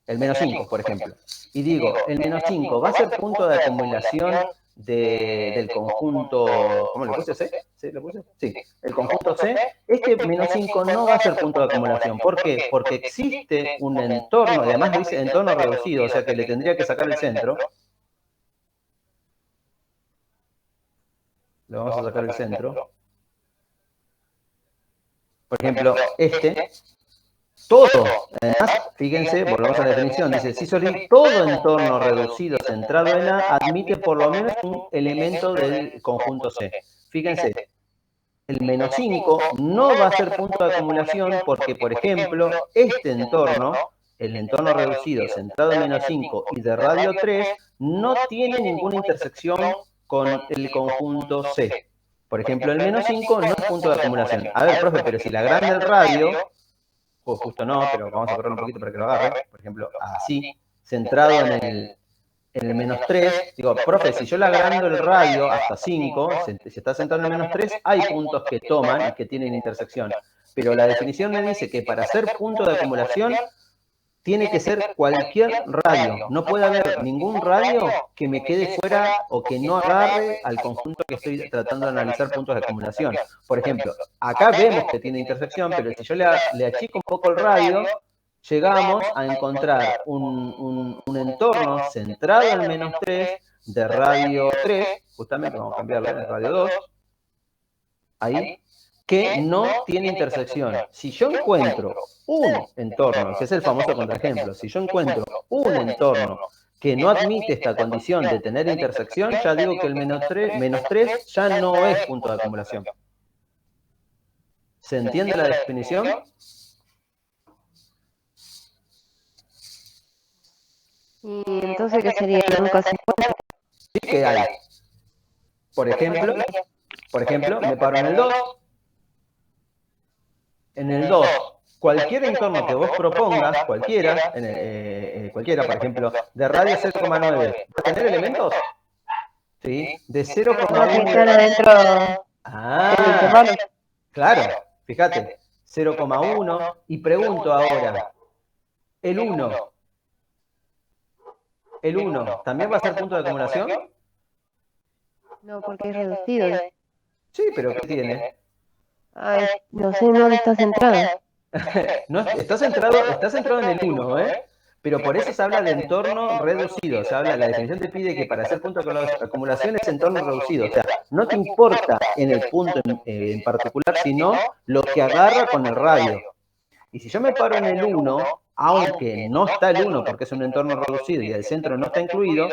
el menos 5, por ejemplo, y digo, el menos 5 va a ser punto de acumulación del conjunto, ¿cómo le puse? ¿C? ¿Sí le puse? Sí, el conjunto C, este menos 5 no va a ser punto de acumulación. ¿Por qué? Porque existe un entorno, además dice entorno reducido, o sea que le tendría que sacar el centro. Le vamos a sacar el centro. Por ejemplo, todo, además, fíjense, volvemos a la definición, dice, si todo entorno reducido centrado en A admite por lo menos un elemento del conjunto C. Fíjense, el menos 5 no va a ser punto de acumulación porque, por ejemplo, este entorno, el entorno reducido centrado en menos 5 y de radio 3, no tiene ninguna intersección con el conjunto C. Por ejemplo, el menos 5 no es punto de acumulación. A ver, profe, pero si la agranda el radio, pues justo no, pero vamos a correr un poquito para que lo agarre. Por ejemplo, así, centrado en el menos 3, digo, profe, si yo le agrando el radio hasta 5, si está centrado en el menos 3, hay puntos que toman y que tienen intersección. Pero la definición me dice que para ser punto de acumulación, tiene que ser cualquier radio. No puede haber ningún radio que me quede fuera o que no agarre al conjunto que estoy tratando de analizar puntos de acumulación. Por ejemplo, acá vemos que tiene intersección, pero si yo le achico un poco el radio, llegamos a encontrar un entorno centrado en menos 3, de radio 3, justamente vamos a cambiarlo en radio 2, ahí, que no tiene intersección. Si yo encuentro un entorno, que es el famoso contraejemplo, si yo encuentro un entorno que no admite esta condición de tener intersección, ya digo que el menos 3 ya no es punto de acumulación. ¿Se entiende la definición? ¿Y entonces qué sería? ¿Nunca se encuentra? Sí que hay. Por ejemplo, me paro en el 2. En el 2, cualquier entorno que vos propongas, cualquiera, por ejemplo, de radio 0,9, ¿va a tener elementos? ¿Sí? De 0,1. Adentro Ah, claro, fíjate, 0,1. Y pregunto ahora, el 1, ¿también va a ser punto de acumulación? No, porque es reducido. Sí, pero ¿qué tiene? Ay, no sé dónde está centrado. No, está centrado en el 1, ¿eh? Pero por eso se habla de entorno reducido. La definición te pide que para hacer punto de acumulación es entorno reducido. O sea, no te importa en el punto en particular, sino lo que agarra con el radio. Y si yo me paro en el 1, aunque no está el 1 porque es un entorno reducido y el centro no está incluido,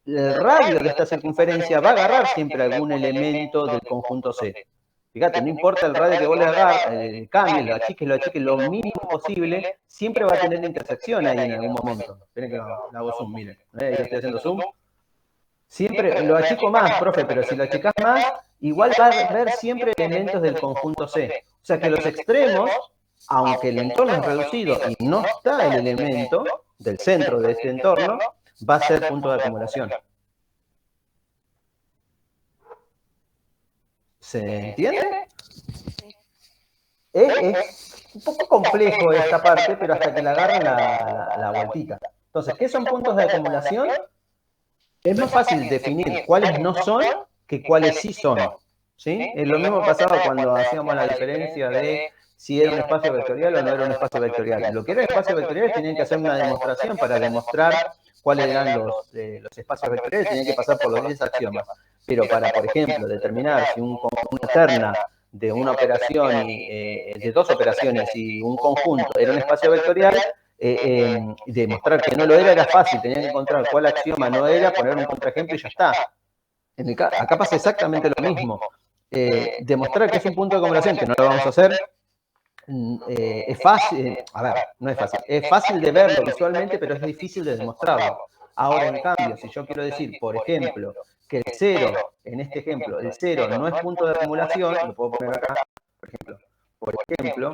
el radio de esta circunferencia va a agarrar siempre algún elemento del conjunto C. Fíjate, no importa el radio que vos le agarres, cambies, lo achiques lo mínimo posible, siempre va a tener intersección ahí en algún momento. Esperen que lo hago zoom, miren. Ahí estoy haciendo zoom. Siempre lo achico más, profe, pero si lo achicás más, igual va a haber siempre elementos del conjunto C. O sea que los extremos, aunque el entorno es reducido y no está el elemento del centro de este entorno, va a ser punto de acumulación. ¿Se entiende? Es un poco complejo esta parte, pero hasta que le agarren la vueltita. Entonces, ¿qué son puntos de acumulación? Es más fácil definir cuáles no son que cuáles sí son. ¿Sí? Es lo mismo que pasaba cuando hacíamos la diferencia de si era un espacio vectorial o no era un espacio vectorial. Lo que era espacio vectorial tenían que hacer una demostración para demostrar cuáles eran los espacios vectoriales, tenían que pasar por los 10 axiomas. Pero para, por ejemplo, determinar si una terna de una operación, de dos operaciones y un conjunto era un espacio vectorial, demostrar que no lo era fácil, tenían que encontrar cuál axioma no era, poner un contraejemplo y ya está. Acá pasa exactamente lo mismo. Demostrar que es un punto de acumulación, que no lo vamos a hacer, es fácil, no es fácil, es fácil de verlo visualmente, pero es difícil de demostrarlo. Ahora, en cambio, si yo quiero decir, por ejemplo, que el 0, en este ejemplo, el 0 no es punto de acumulación, lo puedo poner acá, Por ejemplo,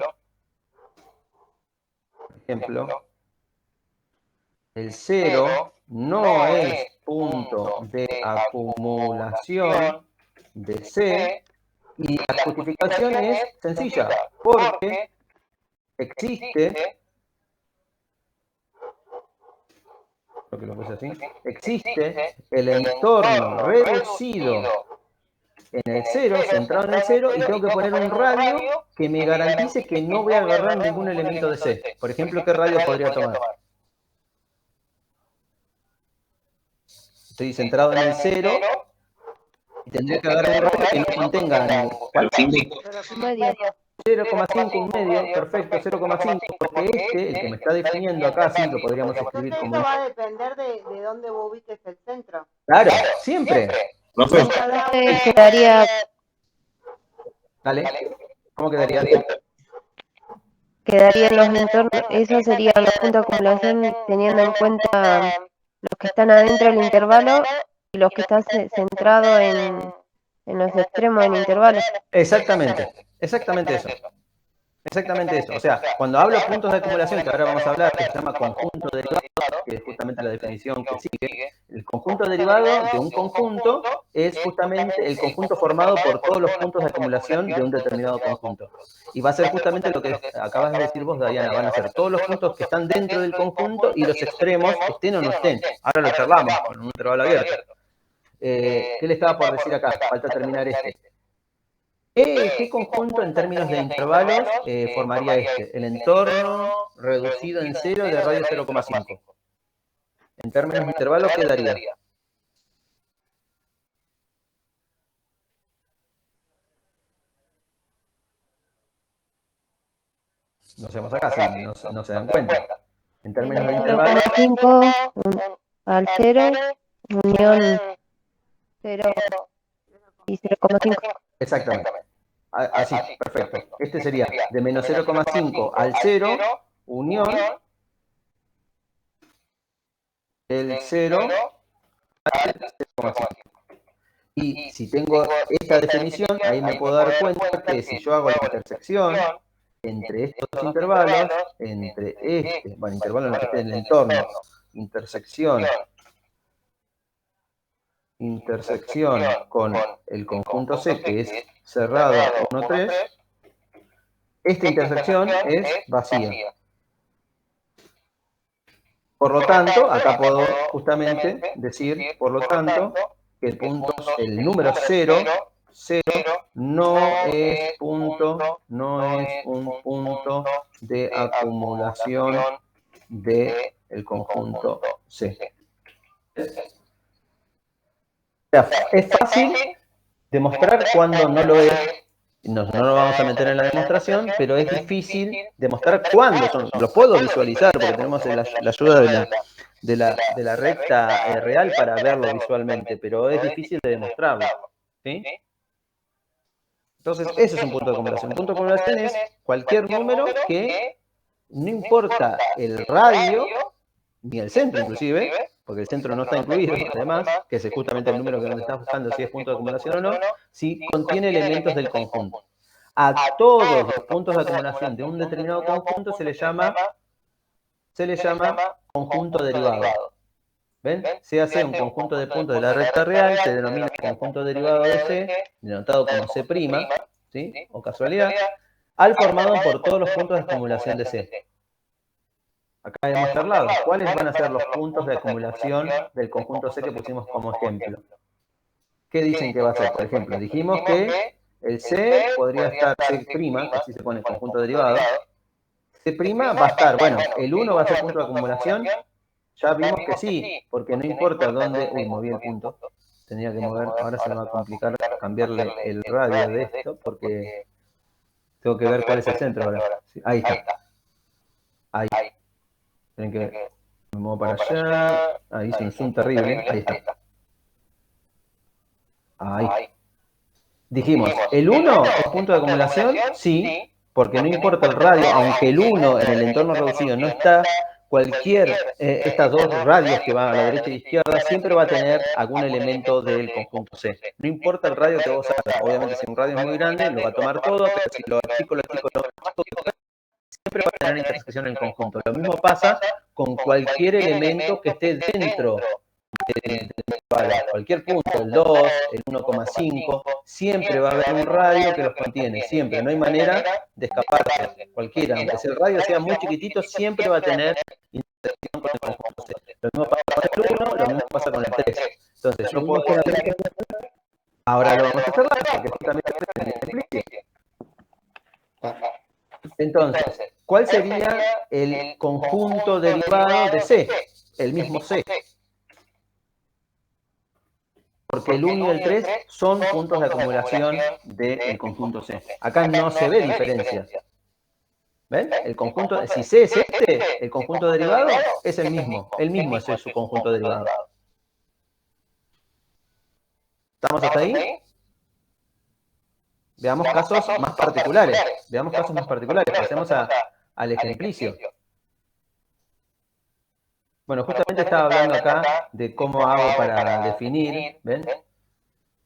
el 0 no es punto de acumulación de C, y la justificación es sencilla, porque existe, creo que lo puse así, existe el entorno reducido en el 0, centrado en el 0, y tengo que poner un radio que me garantice que no voy a agarrar ningún elemento de C. Por ejemplo, ¿qué radio podría tomar? Estoy centrado en el 0 y tendría que agarrar un radio que no contenga 0,5, un medio, perfecto, 0,5, porque el que me está definiendo acá, sí, lo podríamos escribir Entonces como... eso va a depender de dónde vos ubiques el centro. Claro, siempre. No sé. Entonces quedaría, Dale, ¿cómo quedaría? quedarían los entornos, eso serían los puntos de acumulación teniendo en cuenta los que están adentro del intervalo y los que están centrados en los extremos del intervalo. Exactamente, exactamente eso. Exactamente eso. O sea, cuando hablo de puntos de acumulación, que ahora vamos a hablar, que se llama conjunto derivado, que es justamente la definición que sigue, el conjunto derivado de un conjunto es justamente el conjunto formado por todos los puntos de acumulación de un determinado conjunto. Y va a ser justamente lo que acabas de decir vos, Diana, van a ser todos los puntos que están dentro del conjunto y los extremos, estén o no estén. Ahora lo charlamos con un intervalo abierto. ¿Qué le estaba por decir acá? Falta terminar este. ¿Qué conjunto en términos de intervalos formaría este? El entorno reducido en 0 de radio 0,5. En términos de intervalos, ¿qué daría? No hacemos acá, si no se dan cuenta. En términos de intervalos... 0,5 al 0, unión 0 y 0,5. Exactamente. Así, perfecto. Este sería de menos 0,5 al 0, unión el 0 al 0,5. Y si tengo esta definición, ahí me puedo dar cuenta que si yo hago la intersección entre estos intervalos, entre bueno, intervalo en el que esté en el entorno, intersección con el conjunto C, que es cerrado 1, 3, esta intersección es vacía. Por lo tanto, acá puedo justamente decir, por lo tanto, que el número 0 no es un punto de acumulación del conjunto C. O sea, es fácil demostrar cuando no lo es. No lo vamos a meter en la demostración, pero es difícil demostrar cuándo son. Lo puedo visualizar porque tenemos la ayuda de la recta real para verlo visualmente, pero es difícil de demostrarlo. ¿Sí? Entonces, ese es un punto de acumulación. Un punto de acumulación es cualquier número que no importa el radio, ni el centro inclusive, porque el centro no está incluido, además, que es justamente el número que nos está buscando si es punto de acumulación o no, si contiene elementos del conjunto. A todos los puntos de acumulación de un determinado conjunto se le llama conjunto derivado. ¿Ven? Se hace un conjunto de puntos de la recta real, se denomina conjunto derivado de C, denotado como C', ¿sí? O casualidad, al formado por todos los puntos de acumulación de C. Acá hemos charlado. ¿Cuáles van a ser los puntos de acumulación del conjunto C que pusimos como ejemplo? ¿Qué dicen que va a ser? Por ejemplo, dijimos que el C podría estar C', así se pone el conjunto derivado. C' va a estar, bueno, el 1 va a ser punto de acumulación. Ya vimos que sí, porque no importa dónde... Uy, moví el punto. Tenía que mover, ahora se me va a complicar cambiarle el radio de esto, porque tengo que ver cuál es el centro ahora. Sí, ahí está. Ahí. Tienen que me muevo para allá. Ahí hice un zoom terrible. Ahí está. Ahí. Dijimos, ¿el 1 es punto de acumulación? Sí, porque no importa el radio, aunque el 1 en el entorno reducido no está cualquier, estas dos radios que van a la derecha y izquierda, siempre va a tener algún elemento del conjunto C. No importa el radio que vos hagas, obviamente si un radio es muy grande, lo va a tomar todo, pero si lo achico, siempre va a tener intersección en el conjunto. Lo mismo pasa con cualquier elemento que esté dentro del intervalo. Cualquier punto, el 2, el 1,5, siempre va a haber un radio que los contiene, siempre. No hay manera de escaparse. Cualquiera, aunque el radio sea muy chiquitito, siempre va a tener intersección con el conjunto C. Lo mismo pasa con el 1, lo mismo pasa con el 3. Entonces, yo puedo hacer... Ahora lo vamos a cerrar, porque justamente es explique. Entonces, ¿cuál sería el conjunto derivado de C? El mismo C. Porque el 1 y el 3 son puntos de acumulación del conjunto C. Acá no se ve diferencia. ¿Ven? El conjunto, si C es este, el conjunto derivado es el mismo. El mismo es su conjunto derivado. ¿Estamos hasta ahí? Veamos casos más particulares. Veamos casos más particulares. Pasemos al ejemplicio. Bueno, justamente estaba hablando acá de cómo hago para definir, ¿ven?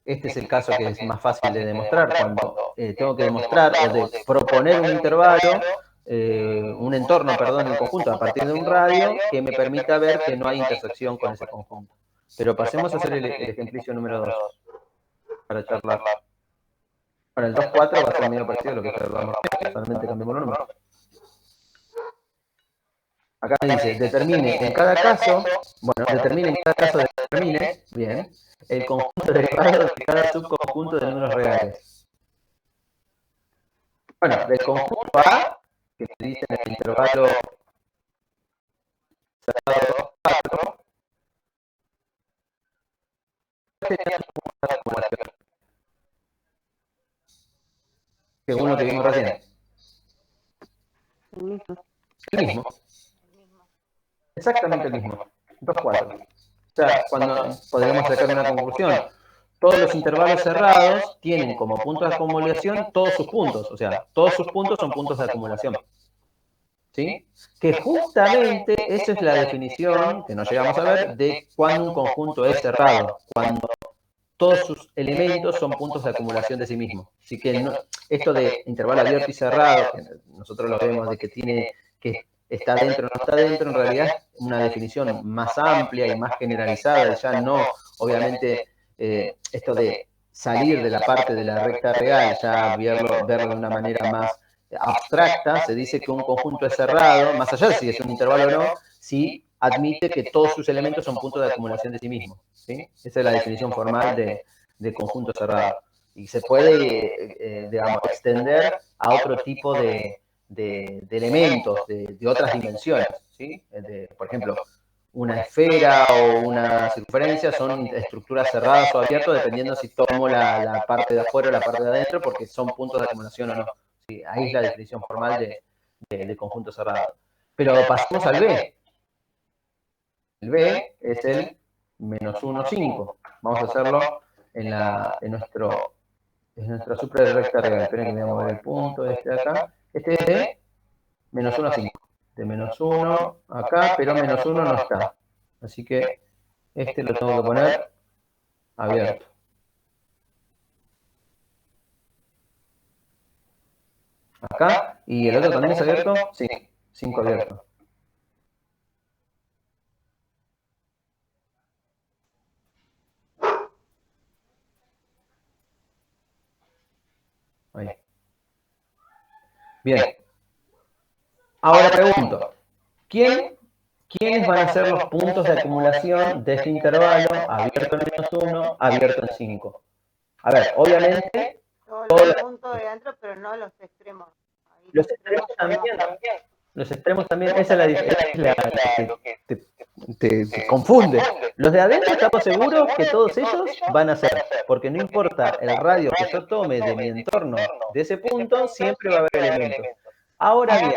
Este es el caso que es más fácil de demostrar, cuando tengo que demostrar o de proponer un intervalo, un entorno, perdón, en conjunto a partir de un radio que me permita ver que no hay intersección con ese conjunto. Pero pasemos a hacer el ejemplicio número 2, para charlar. Bueno, el 2,4 va a ser medio parecido a lo que charlamos, solamente cambiamos los números. Acá dice, determine en cada caso, bien, el conjunto derivado de cada subconjunto de números reales. Bueno, del conjunto A, que se dice en el intervalo cerrado 4, según lo que vimos recién. El mismo. Exactamente el mismo. 2,4. O sea, cuando podríamos sacar una conclusión, todos los intervalos cerrados tienen como punto de acumulación todos sus puntos. O sea, todos sus puntos son puntos de acumulación. ¿Sí? Que justamente esa es la definición que nos llegamos a ver de cuando un conjunto es cerrado. Cuando todos sus elementos son puntos de acumulación de sí mismos. Así que no, esto de intervalo abierto y cerrado, que nosotros lo vemos de que tiene que está dentro o no está dentro, en realidad es una definición más amplia y más generalizada, ya no, obviamente, esto de salir de la parte de la recta real, ya verlo de una manera más abstracta, se dice que un conjunto es cerrado, más allá de si es un intervalo o no, si admite que todos sus elementos son puntos de acumulación de sí mismos. ¿Sí? Esa es la definición formal de conjunto cerrado. Y se puede, digamos, extender a otro tipo de elementos, de otras dimensiones. ¿Sí? Por ejemplo, una esfera o una circunferencia son estructuras cerradas o abiertas, dependiendo si tomo la parte de afuera o la parte de adentro, porque son puntos de acumulación o no. ¿Sí? Ahí es la definición formal de conjunto cerrado. Pero pasamos al B. El B es el menos 1,5. Vamos a hacerlo en nuestra superrecta real. Esperen que me voy a mover el punto este de acá. Este es de menos 1,5. De menos 1 acá, pero menos 1 no está. Así que este lo tengo que poner abierto. Acá. ¿Y el otro también es abierto? Sí, 5 abierto. Ahí. Bien. Ahora pregunto, ¿quiénes van a ser los puntos de acumulación de este intervalo abierto en menos 1, abierto en 5? A ver, obviamente... Todos los puntos de adentro, pero no los extremos. Ahí los extremos también. Los extremos también, esa es la diferencia que te confunde. Los de adentro estamos seguros que todos ellos van a ser, porque no importa el radio que yo tome de mi entorno de ese punto, siempre va a haber elementos. Ahora bien,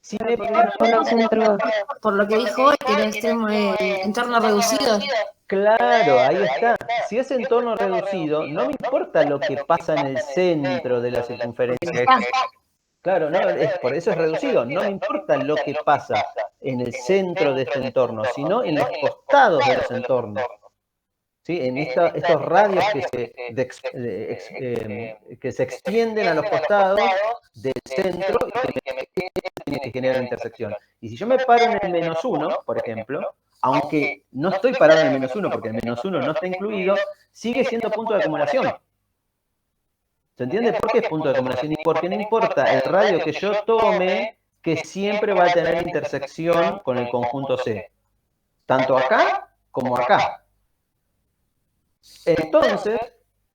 si me por lo que dijo hoy, que el extremo es entorno reducido. Claro, ahí está. Si es entorno reducido, no me importa lo que pasa en el centro de la circunferencia. Claro, no, por eso es reducido. No me importa lo que pasa en el centro de este entorno, sino en los costados de los entornos. ¿Sí? En estos radios que se extienden a los costados del centro y que tiene que generar intersección. Y si yo me paro en el -1, por ejemplo, aunque no estoy parado en el -1 porque el -1 no está incluido, sigue siendo punto de acumulación. ¿Se entiende por qué es punto de acumulación? Y porque no importa el radio que yo tome, que siempre va a tener intersección con el conjunto C. Tanto acá como acá. Entonces,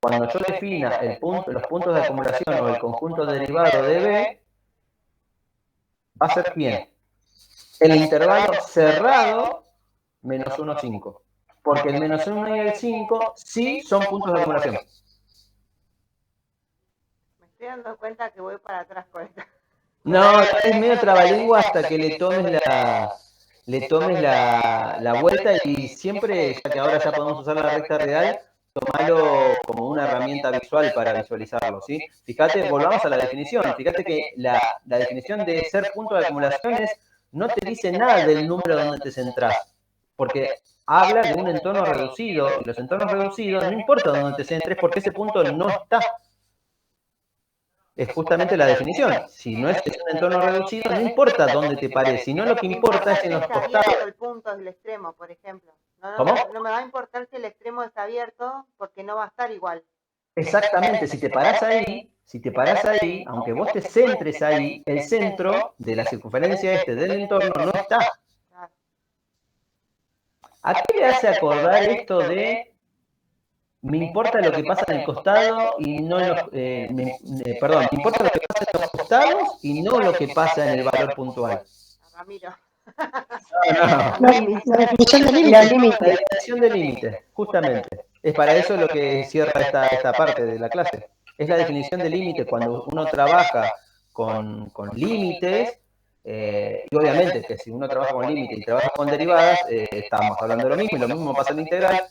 cuando yo defina los puntos de acumulación o el conjunto derivado de B, va a ser ¿quién? El intervalo cerrado -1, 5. Porque el -1 y el 5 sí son puntos de acumulación. Me estoy dando cuenta que voy para atrás con esto. No, es medio trabalengua hasta que le tomes la vuelta y siempre, ya que ahora ya podemos usar la recta real, tomalo como una herramienta visual para visualizarlo, ¿sí? Fíjate, volvamos a la definición. Fíjate que la definición de ser punto de acumulación no te dice nada del número donde te centrás, porque habla de un entorno reducido, y los entornos reducidos no importa dónde te centres porque ese punto no está. Es justamente la definición. Si no es un entorno reducido, no importa dónde te pares, sino lo que importa es en los costados. El punto del extremo, por ejemplo. ¿Cómo? No me va a importar si el extremo está abierto porque no va a estar igual. Exactamente, si te parás ahí, aunque vos te centres ahí, el centro de la circunferencia del entorno no está. ¿A qué le hace acordar esto de me importa lo que pasa en el costado y no en los... perdón, me importa lo que pasa en los costados y no lo que pasa en el valor puntual? Ramiro. La definición de límite. La definición de límite, justamente. Es para eso lo que cierra esta parte de la clase. Es la definición de límite cuando uno trabaja con límites, y obviamente que si uno trabaja con límites y trabaja con derivadas, estamos hablando de lo mismo, y lo mismo pasa en integral.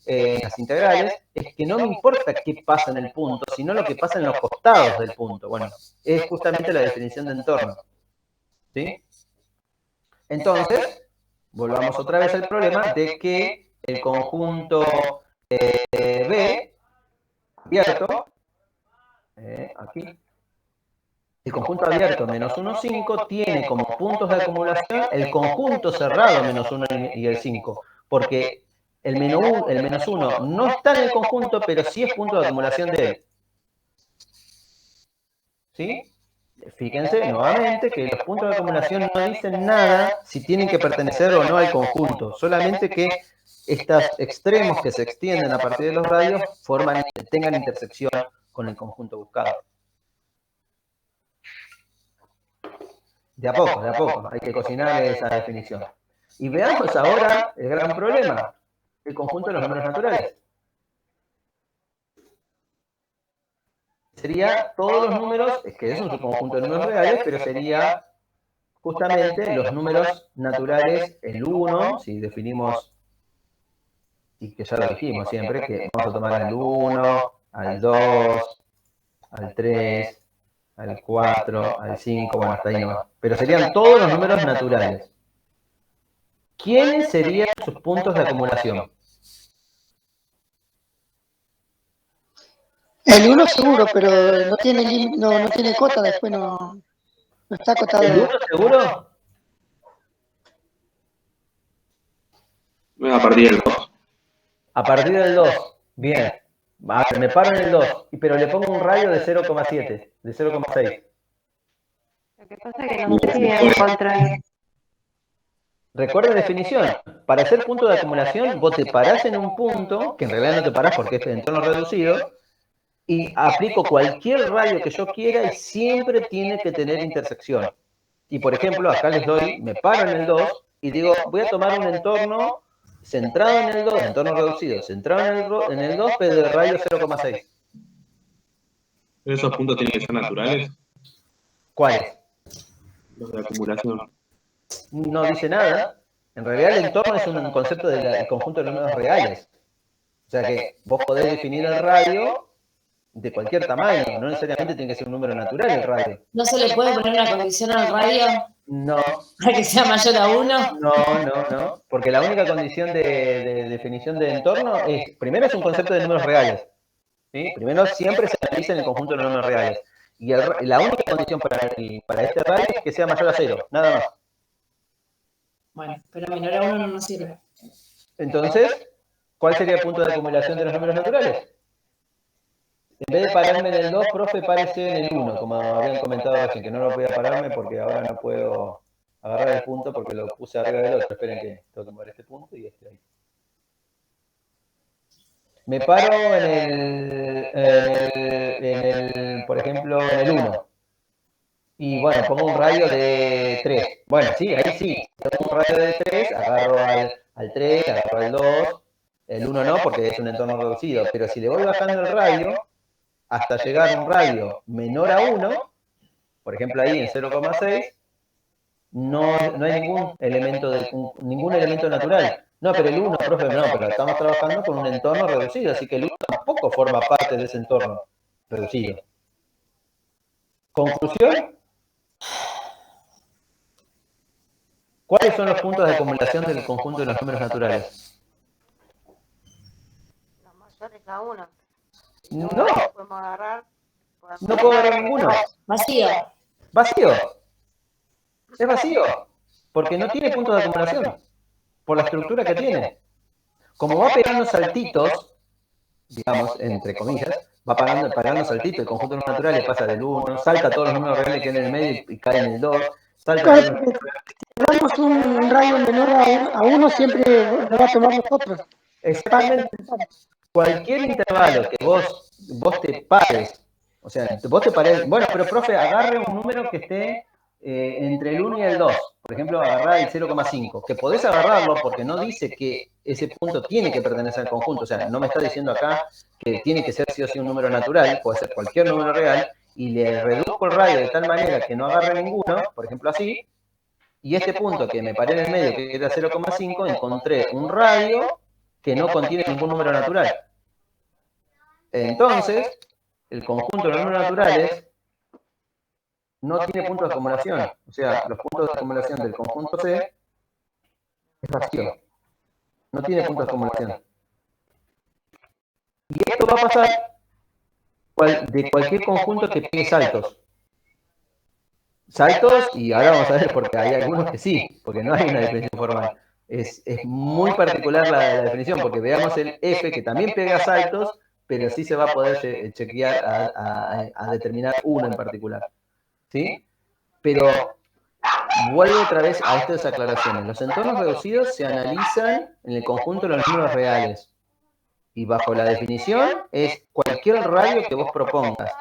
Las integrales, es que no me importa qué pasa en el punto, sino lo que pasa en los costados del punto. Bueno, es justamente la definición de entorno. ¿Sí? Entonces, volvamos otra vez al problema de que el conjunto B abierto, aquí, el conjunto abierto -1, 5 tiene como puntos de acumulación el conjunto cerrado -1 y el 5, porque el -1 no está en el conjunto, pero sí es punto de acumulación de él. ¿Sí? Fíjense nuevamente que los puntos de acumulación no dicen nada si tienen que pertenecer o no al conjunto, solamente que estos extremos que se extienden a partir de los radios tengan intersección con el conjunto buscado. De a poco, hay que cocinar esa definición. Y veamos ahora el gran problema, el conjunto de los números naturales. Sería todos los números, es que es un conjunto de números reales, pero sería justamente los números naturales, el 1, si definimos, y que ya lo dijimos siempre, que vamos a tomar al 1, al 2, al 3, al 4, al 5, bueno, hasta ahí nomás. Pero serían todos los números naturales. ¿Quiénes serían sus puntos de acumulación? El 1 seguro, pero no tiene cota, después no está acotado. ¿El 1 seguro? A partir del 2. A partir del 2, bien. Me paro en el 2, pero le pongo un radio de 0,7, de 0,6. Lo que pasa es que no sé si voy a encontrar. Recuerda definición. Para hacer punto de acumulación, vos te parás en un punto, que en realidad no te parás porque es de entorno reducido, y aplico cualquier radio que yo quiera y siempre tiene que tener intersección. Y por ejemplo, acá les doy, me paro en el 2 y digo, voy a tomar un entorno centrado en el 2, entorno reducido, centrado en el 2, pero de radio 0,6. ¿Esos puntos tienen que ser naturales? ¿Cuáles? Los de acumulación. No dice nada. En realidad el entorno es un concepto del conjunto de números reales. O sea que vos podés definir el radio de cualquier tamaño, no necesariamente tiene que ser un número natural el radio. ¿No se le puede poner una condición al radio No, para que sea mayor a 1? no, porque la única condición de definición de entorno es, primero es un concepto de números reales, ¿sí? Primero siempre se analiza en el conjunto de los números reales, y la única condición para este radio es que sea mayor a 0, nada más. Bueno, pero menor a 1 no nos sirve. Entonces, ¿cuál sería el punto de acumulación de los números naturales? En vez de pararme en el 2, profe, párese en el 1, como habían comentado recién, que no lo voy a pararme porque ahora no puedo agarrar el punto porque lo puse arriba del otro. Esperen que tengo que mover este punto y este ahí. Me paro por ejemplo, en el 1. Y bueno, pongo un radio de 3. Bueno, sí, ahí sí. Pongo un radio de 3, agarro al 3, agarro al 2. El 1 no, porque es un entorno reducido. Pero si le voy bajando el radio hasta llegar a un radio menor a 1, por ejemplo ahí en 0,6, no hay ningún elemento natural. No, pero el 1, profe, no, pero estamos trabajando con un entorno reducido, así que el 1 tampoco forma parte de ese entorno reducido. ¿Conclusión? ¿Cuáles son los puntos de acumulación del conjunto de los números naturales? Los mayores a 1. No, Podemos agarrar. no puedo agarrar ninguno. Vacío. Vacío. Es vacío, porque no tiene puntos de acumulación, por la estructura que tiene. Como va pegando saltitos, digamos, entre comillas, va pegando saltitos, el conjunto de los naturales pasa del 1, salta todos los números reales que hay en el medio y cae en el 2, salta todos los... Si damos un radio menor a 1, siempre lo va a tomar nosotros. Exactamente. Cualquier intervalo que vos te pares, o sea, vos te pares, bueno, pero profe, agarre un número que esté entre el 1 y el 2, por ejemplo, agarrar el 0,5, que podés agarrarlo porque no dice que ese punto tiene que pertenecer al conjunto, o sea, no me está diciendo acá que tiene que ser sí o sí un número natural, puede ser cualquier número real, y le reduzco el radio de tal manera que no agarre ninguno, por ejemplo así, y este punto que me paré en el medio, que era 0,5, encontré un radio que no contiene ningún número natural. Entonces, el conjunto de los números naturales no tiene puntos de acumulación. O sea, los puntos de acumulación del conjunto C es vacío. No tiene puntos de acumulación. Y esto va a pasar de cualquier conjunto que pegue saltos. Saltos, y ahora vamos a ver porque hay algunos que sí, porque no hay una definición formal. Es muy particular la definición, porque veamos el F, que también pega saltos, pero sí se va a poder chequear a determinar uno en particular. ¿Sí? Pero vuelvo otra vez a estas aclaraciones. Los entornos reducidos se analizan en el conjunto de los números reales. Y bajo la definición es cualquier radio que vos propongas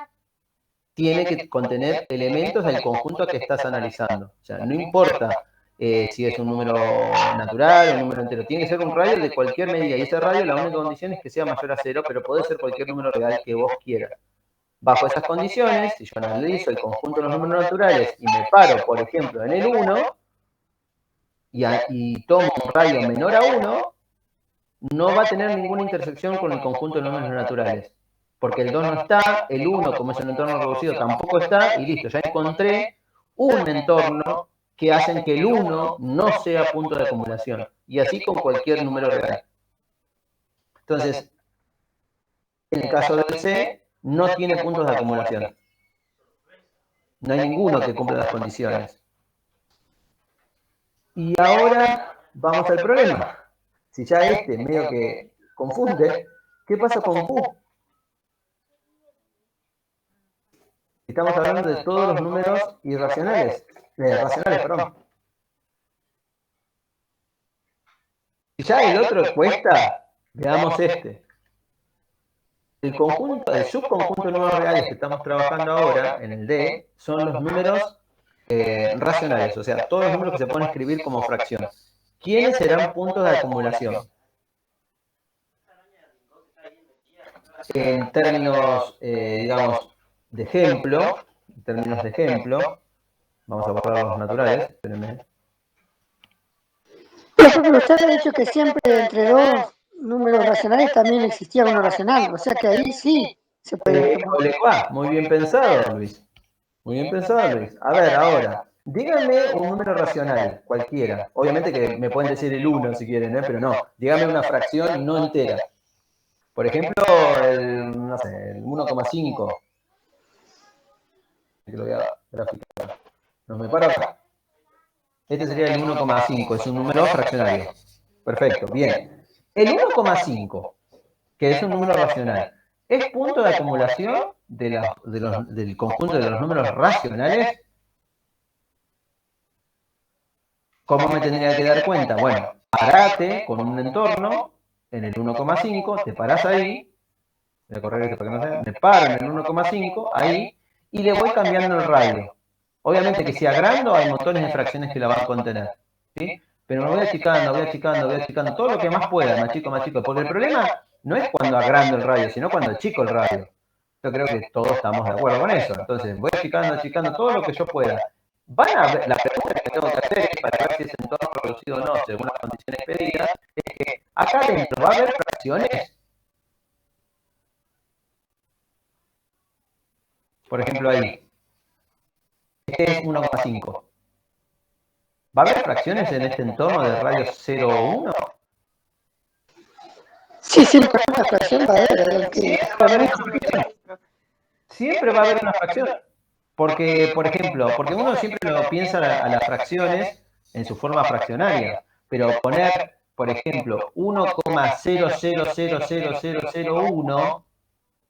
tiene que contener elementos del conjunto que estás analizando. O sea, no importa si es un número natural o un número entero. Tiene que ser un radio de cualquier medida. Y ese radio la única condición es que sea mayor a 0, pero puede ser cualquier número real que vos quieras. Bajo esas condiciones, si yo analizo el conjunto de los números naturales y me paro, por ejemplo, en el 1 y tomo un radio menor a 1, no va a tener ninguna intersección con el conjunto de los números naturales. Porque el 2 no está, el 1, como es un entorno reducido, tampoco está, y listo, ya encontré un entorno que hacen que el 1 no sea punto de acumulación. Y así con cualquier número real. Entonces, en el caso del C, no tiene puntos de acumulación. No hay ninguno que cumpla las condiciones. Y ahora vamos al problema. Si ya este medio que confunde, ¿qué pasa con Q? Estamos hablando de todos los números irracionales, racionales, perdón. Si ya el otro cuesta, veamos este. El subconjunto de números reales que estamos trabajando ahora, en el D, son los números racionales, o sea, todos los números que se pueden escribir como fracción. ¿Quiénes serán puntos de acumulación? En términos, digamos, de ejemplo, vamos a borrar los naturales, espérenme. Pero usted ha dicho que siempre entre dos números racionales también existía uno racional, o sea que ahí sí Se puede Muy bien pensado, Luis. Muy bien pensado, Luis. A ver, ahora, díganme un número racional, cualquiera. Obviamente que me pueden decir el 1 si quieren, pero no. Díganme una fracción no entera. Por ejemplo, no sé, el 1,5. Que lo voy a graficar. Nos me paro acá. Este sería el 1,5, es un número fraccionario. Perfecto, bien. El 1,5, que es un número racional, ¿es punto de acumulación del conjunto de los números racionales? ¿Cómo me tendría que dar cuenta? Bueno, parate con un entorno en el 1,5, te parás ahí, voy a correr esto para que no sea, me paro en el 1,5, ahí, y le voy cambiando el radio. Obviamente que si agrando hay montones de fracciones que la van a contener, ¿sí? Pero me voy achicando, todo lo que más pueda, más chico, porque el problema no es cuando agrando el radio, sino cuando achico el radio. Yo creo que todos estamos de acuerdo con eso. Entonces, voy achicando todo lo que yo pueda. Van a ver, la pregunta que tengo que hacer para ver si ese entorno reducido o no, según las condiciones pedidas, es que acá adentro va a haber fracciones. Por ejemplo, ahí. Este es 1,5. ¿Va a haber fracciones en este entorno de radio 0 o 1? Sí, para una fracción va a haber. Siempre va a haber una fracción. Porque, por ejemplo, porque uno siempre lo piensa a las fracciones en su forma fraccionaria, pero poner, por ejemplo, 1,00000001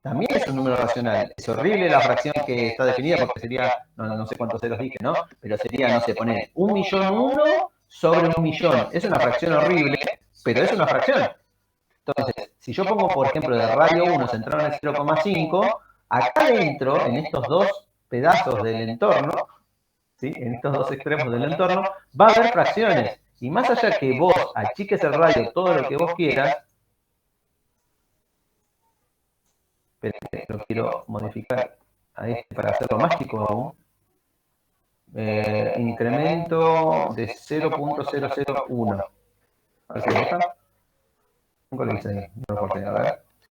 también es un número racional. Es horrible la fracción que está definida porque sería, no sé cuántos ceros dije, ¿no? Pero sería, no sé, poner 1.000.001 sobre 1.000.000. Es una fracción horrible, pero es una fracción. Entonces, si yo pongo, por ejemplo, de radio 1 centrado en el 0,5, acá adentro, en estos dos pedazos del entorno, ¿sí? En estos dos extremos del entorno, va a haber fracciones. Y más allá que vos achiques el radio todo lo que vos quieras, pero lo quiero modificar a este para hacerlo más chico aún, incremento de 0.001. A ver si me gusta. Nunca lo hice ahí, no lo corté, a ver.